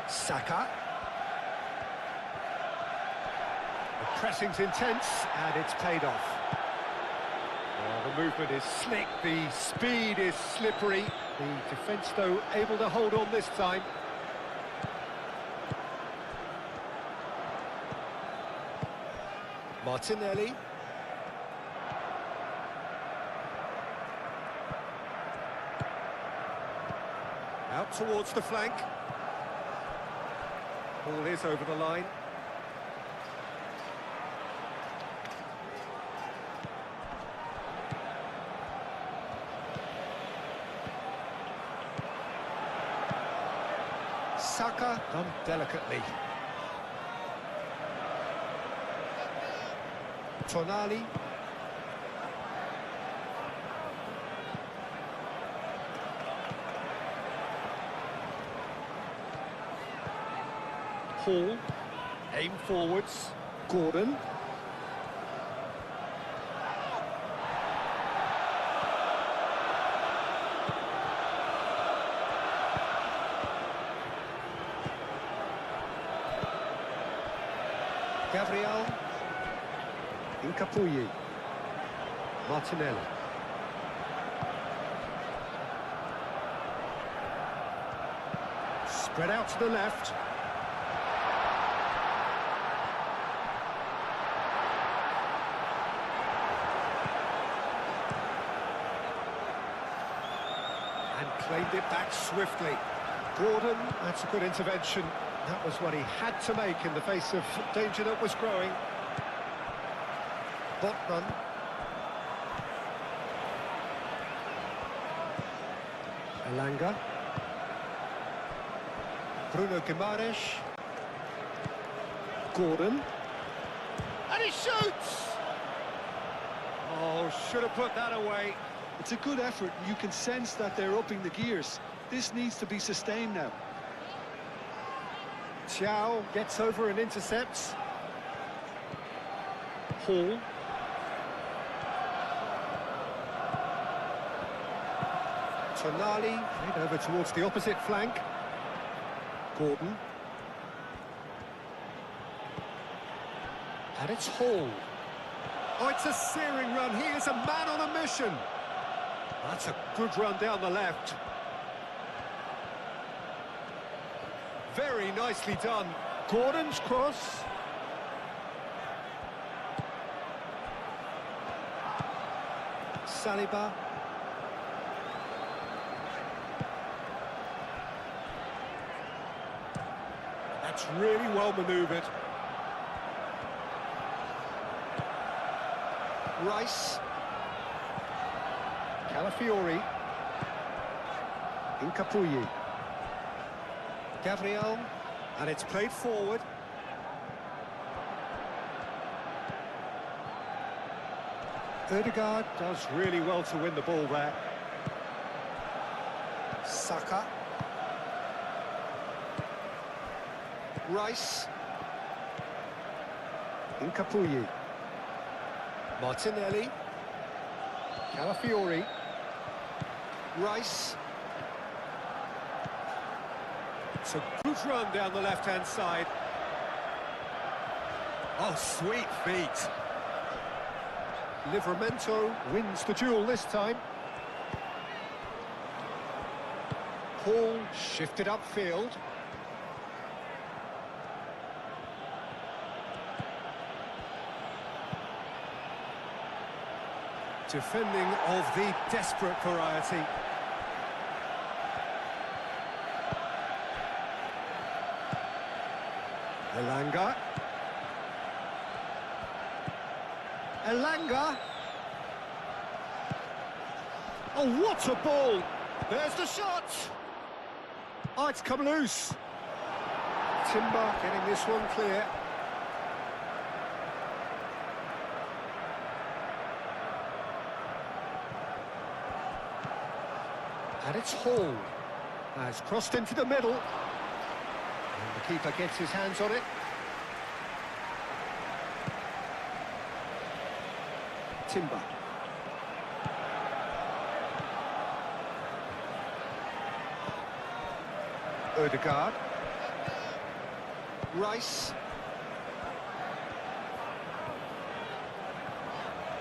Saka. The pressing's intense, and it's paid off. Well, the movement is slick, the speed is slippery. The defence, though, able to hold on this time. Martinelli. Out towards the flank. Ball is over the line. Saka done delicately. Tonali. Hall. Aim forwards. Gordon. Gabriel. Incapié. Martinelli. Spread out to the left. And claimed it back swiftly. Gordon, that's a good intervention. That was what he had to make in the face of danger that was growing. Botman. Elanga. Bruno Guimaraes. Gordon. And he shoots! Oh, should have put that away. It's a good effort, and you can sense that they're upping the gears. This needs to be sustained now. Thiaw gets over and intercepts. Hall. Tonali, played over towards the opposite flank. Gordon. And it's Hall. Oh, it's a searing run. He is a man on a mission. That's a good run down the left. Very nicely done. Gordon's cross. Saliba. That's really well manoeuvred. Rice. Calafiori. Incapié. Gabriel. And it's played forward. Ødegaard does really well to win the ball there. Saka. Rice. Incapié. Martinelli. Calafiori. Rice. It's a good run down the left-hand side. Oh, sweet feet. Livramento wins the duel this time. Hall shifted upfield. Defending of the desperate variety. Elanga. Elanga. Oh, what a ball! There's the shot! Oh, it's come loose. Timber getting this one clear. And it's Hall. Has crossed into the middle. And the keeper gets his hands on it. Timber. Odegaard. Rice.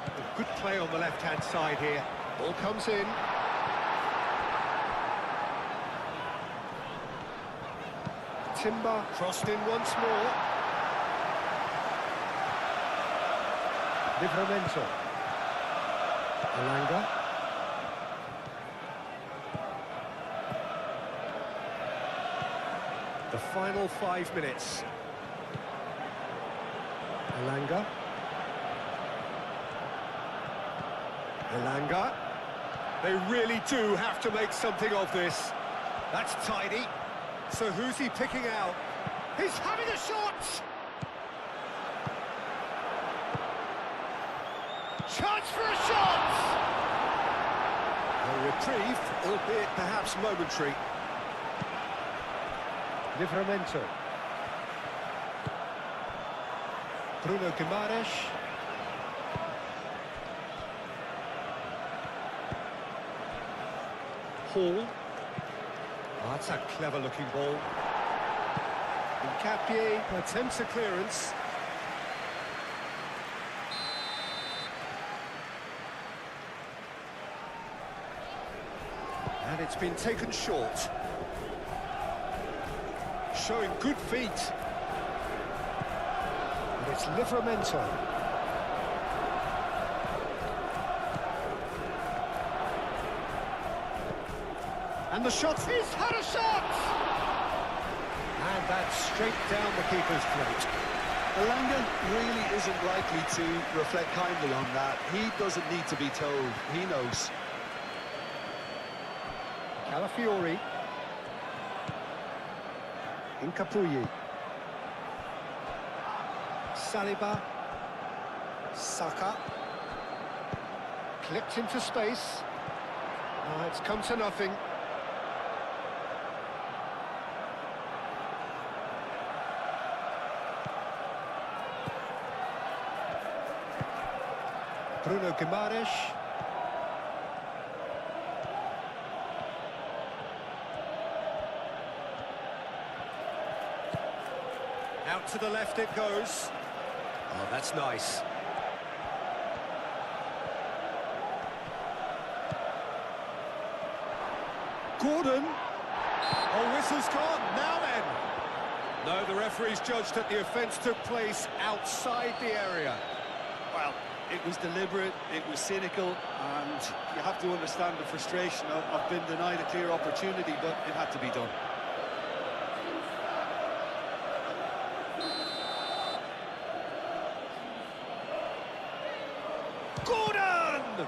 A good play on the left-hand side here. Ball comes in. Timber crossed in once more. Livramento. Alanga. The final 5 minutes. Alanga. Alanga. They really do have to make something of this. That's tidy. So who's he picking out? He's having a shot! Chance for a shot! A reprieve, albeit perhaps momentary. Livramento. Bruno Guimaraes. Hall. Oh, that's a clever-looking ball. Nkapie attempts a clearance. And it's been taken short. Showing good feet. And it's Livramento. And the shot, he's had a shot! And that's straight down the keeper's throat. Alanga really isn't likely to reflect kindly on that. He doesn't need to be told. He knows. Calafiori. Incapuyi. Saliba. Saka. Clipped into space. It's come to nothing. Bruno Guimaraes. Out to the left it goes. Oh, that's nice. Gordon. Oh, whistle's gone. Now then. No, the referee's judged that the offence took place outside the area. Well, it was deliberate, it was cynical, and you have to understand the frustration of being denied a clear opportunity, but it had to be done. Gordon!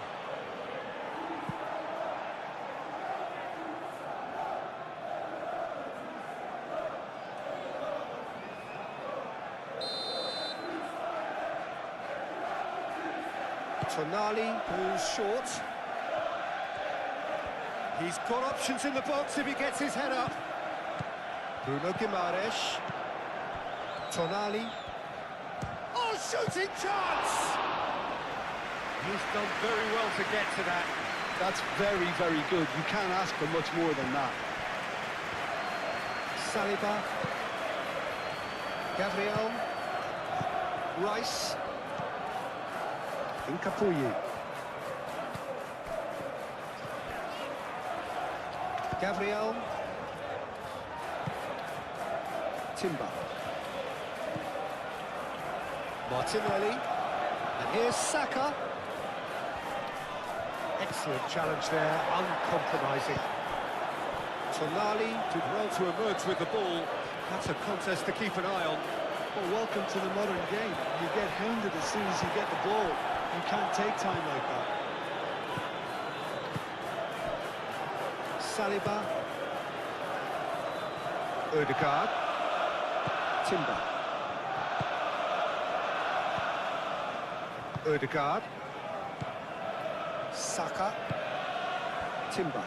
Tonali, who's short. He's got options in the box if he gets his head up. Bruno Guimaraes. Tonali. Oh, shooting chance! He's done very well to get to that. That's very, very good. You can't ask for much more than that. Saliba. Gabriel. Rice. Incapuyi. Gabriel. Timber. Martinelli. And here's Saka. Excellent challenge there, uncompromising. Tonali did well to emerge with the ball. That's a contest to keep an eye on. Well, welcome to the modern game. You get hounded as soon as you get the ball. You can't take time like that. Saliba. Odegaard. Timber. Odegaard. Saka. Timber.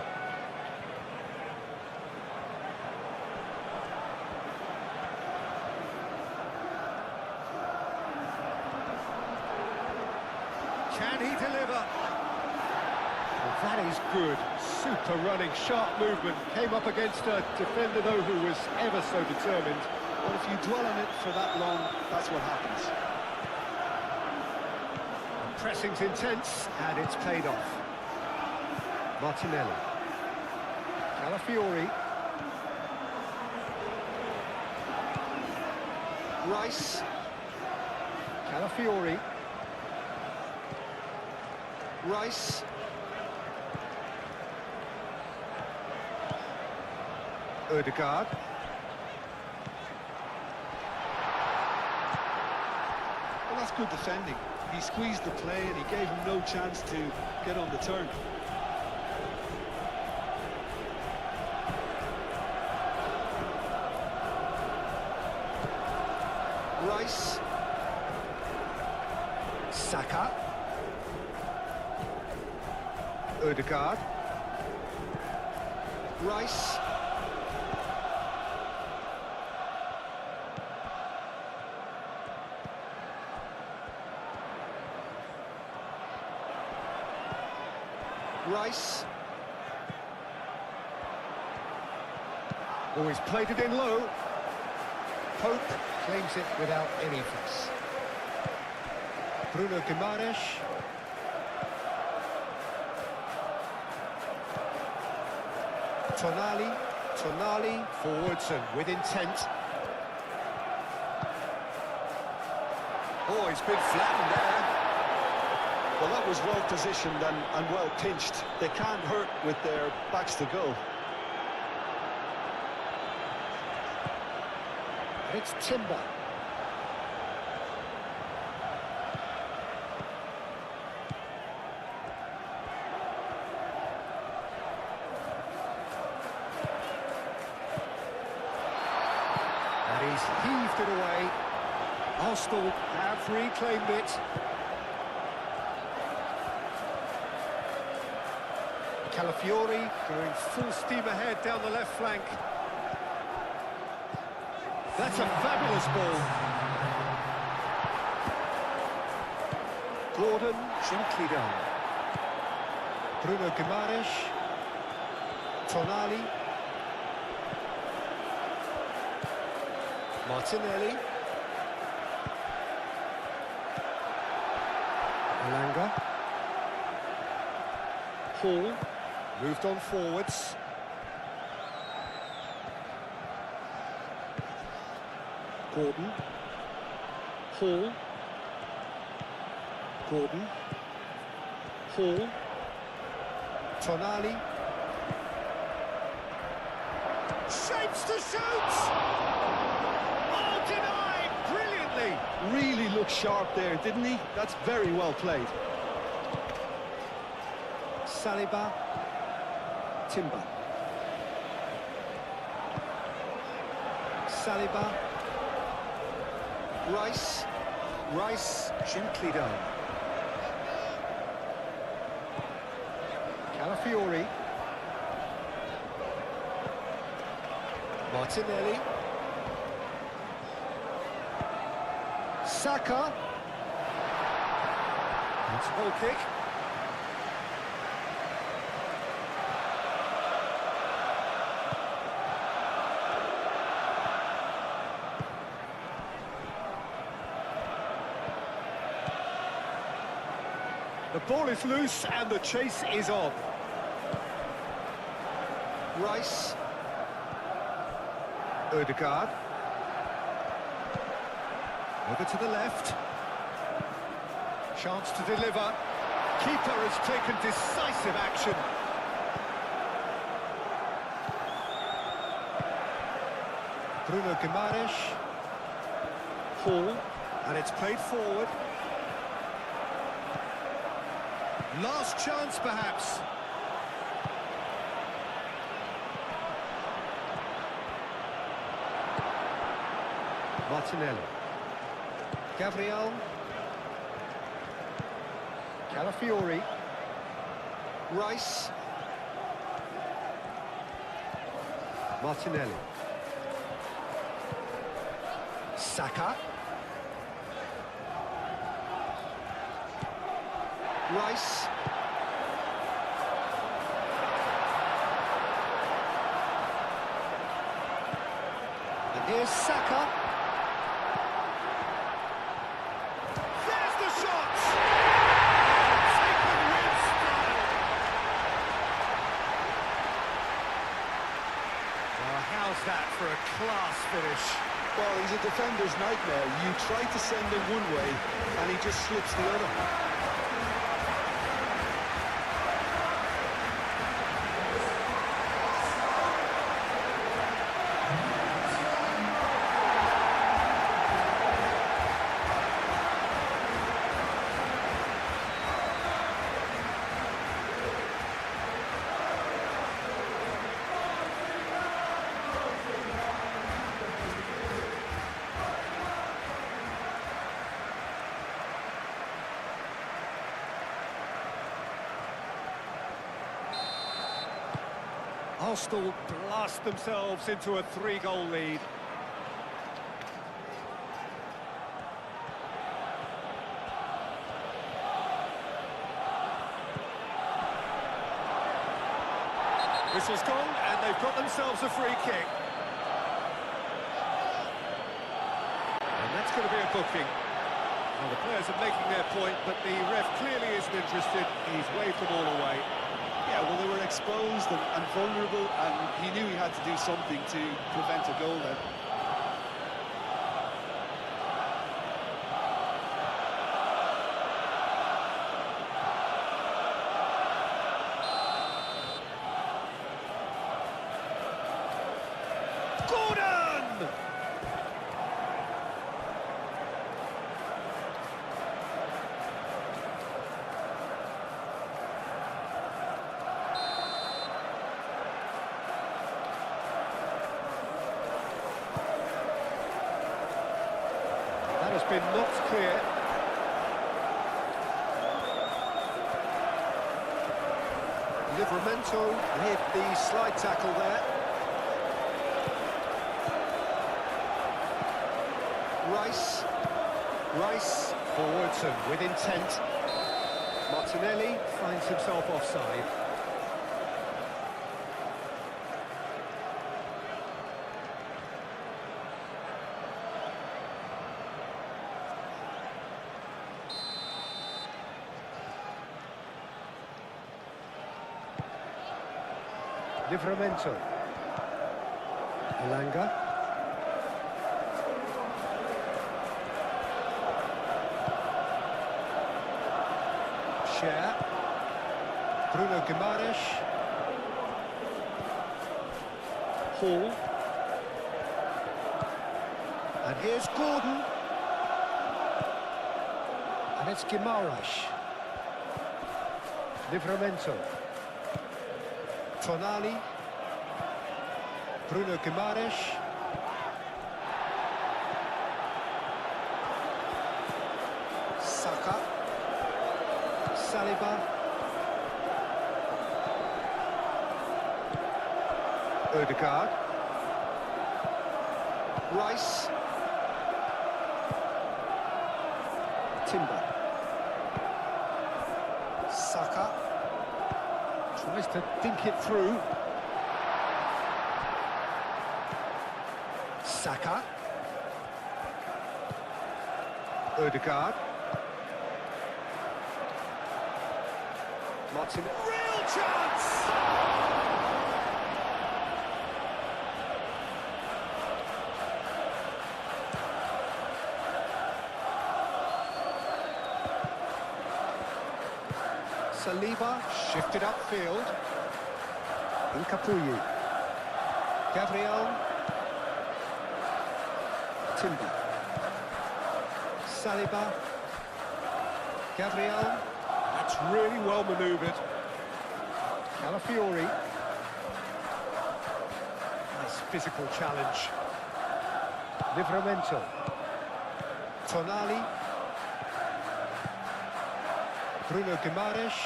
Can he deliver? Well, that is good. Super running, sharp movement. Came up against a defender, though, who was ever so determined. Well, if you dwell on it for that long, that's what happens. Pressing's intense, and it's paid off. Martinelli. Calafiori. Rice. Calafiori. Rice. Ødegaard. Well, that's good defending. He squeezed the play and he gave him no chance to get on the turn. Rice. Saka. Ødegaard. Rice. Rice. Oh, he's played it in low. Pope claims it without any fuss. Bruno Guimaraes. Tonali forwards and with intent. Oh, he's been flattened there. Well, that was well positioned and well pinched. They can't hurt with their backs to goal. It's Timber. And he's heaved it away. Arsenal have reclaimed it. Calafiori going full steam ahead down the left flank. That's a fabulous ball. Gordon gently down. Bruno Guimaraes. Tonali. Martinelli. Elanga. Hall. Moved on forwards. Gordon. Hall. Gordon. Hall. Tonali. Shapes to shoot! Oh, denied! Brilliantly! Really looked sharp there, didn't he? That's very well played. Saliba. Timber. Saliba. Rice gently down. Calafiori. Martinelli. Saka. It's a goal kick. The ball is loose and the chase is on. Rice. Ødegaard. Over to the left. Chance to deliver. Keeper has taken decisive action. Bruno Guimaraes. Hall. And it's played forward. Last chance, perhaps. Martinelli. Gabriel. Calafiori. Rice. Martinelli. Saka. Rice. And here's Saka. There's the shot! Taken with style. Well, how's that for a class finish? Well, he's a defender's nightmare. You try to send him one way, and he just slips the other. Arsenal blast themselves into a 3-goal lead. Whistle's gone, and they've got themselves a free kick. And that's going to be a booking. Well, the players are making their point, but the ref clearly isn't interested. He's waved them all away. Yeah, well, they were exposed and vulnerable, and he knew he had to do something to prevent a goal then. Gordon! That has been knocked clear. Livramento hit the slide tackle there. Rice forwards and with intent. Martinelli finds himself offside. Livramento. Elanga. Share. Bruno Guimaraes. Hall. And here's Gordon. And it's Guimaraes. Livramento. Tonali. Bruno Guimaraes. Saka. Saliba. Ødegaard. Rice. Timber. Saka. Tries to think it through. Saka. Ødegaard. Martin. Real chance! Saliba shifted upfield. Nkapuyi. Gabriel. Timber. Saliba. Gabriel. That's really well manoeuvred. Calafiori. Nice physical challenge. Livramento. Tonali. Bruno Guimaraes.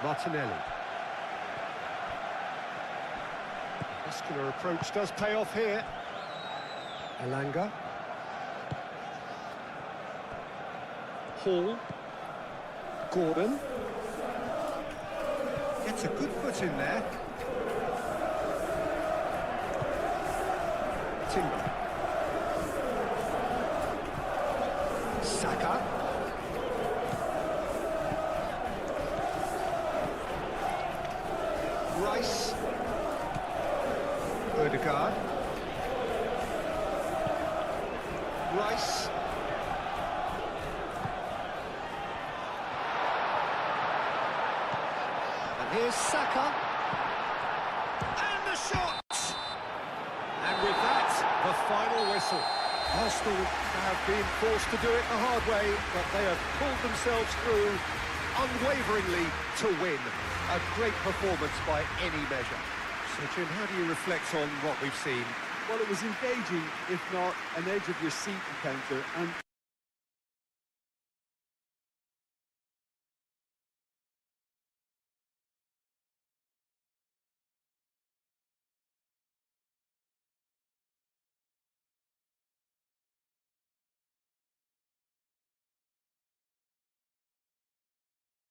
Martinelli. Muscular approach does pay off here. Elanga. Hall. Gordon. Gets a good foot in there. Timber. Saka. Rice. Odegaard. Rice. And here's Saka. And the shot! And with that, the final whistle. Arsenal have been forced to do it the hard way, but they have pulled themselves through unwaveringly to win. A great performance by any measure. So, Jim, how do you reflect on what we've seen? Well, it was engaging, if not an edge of your seat encounter, and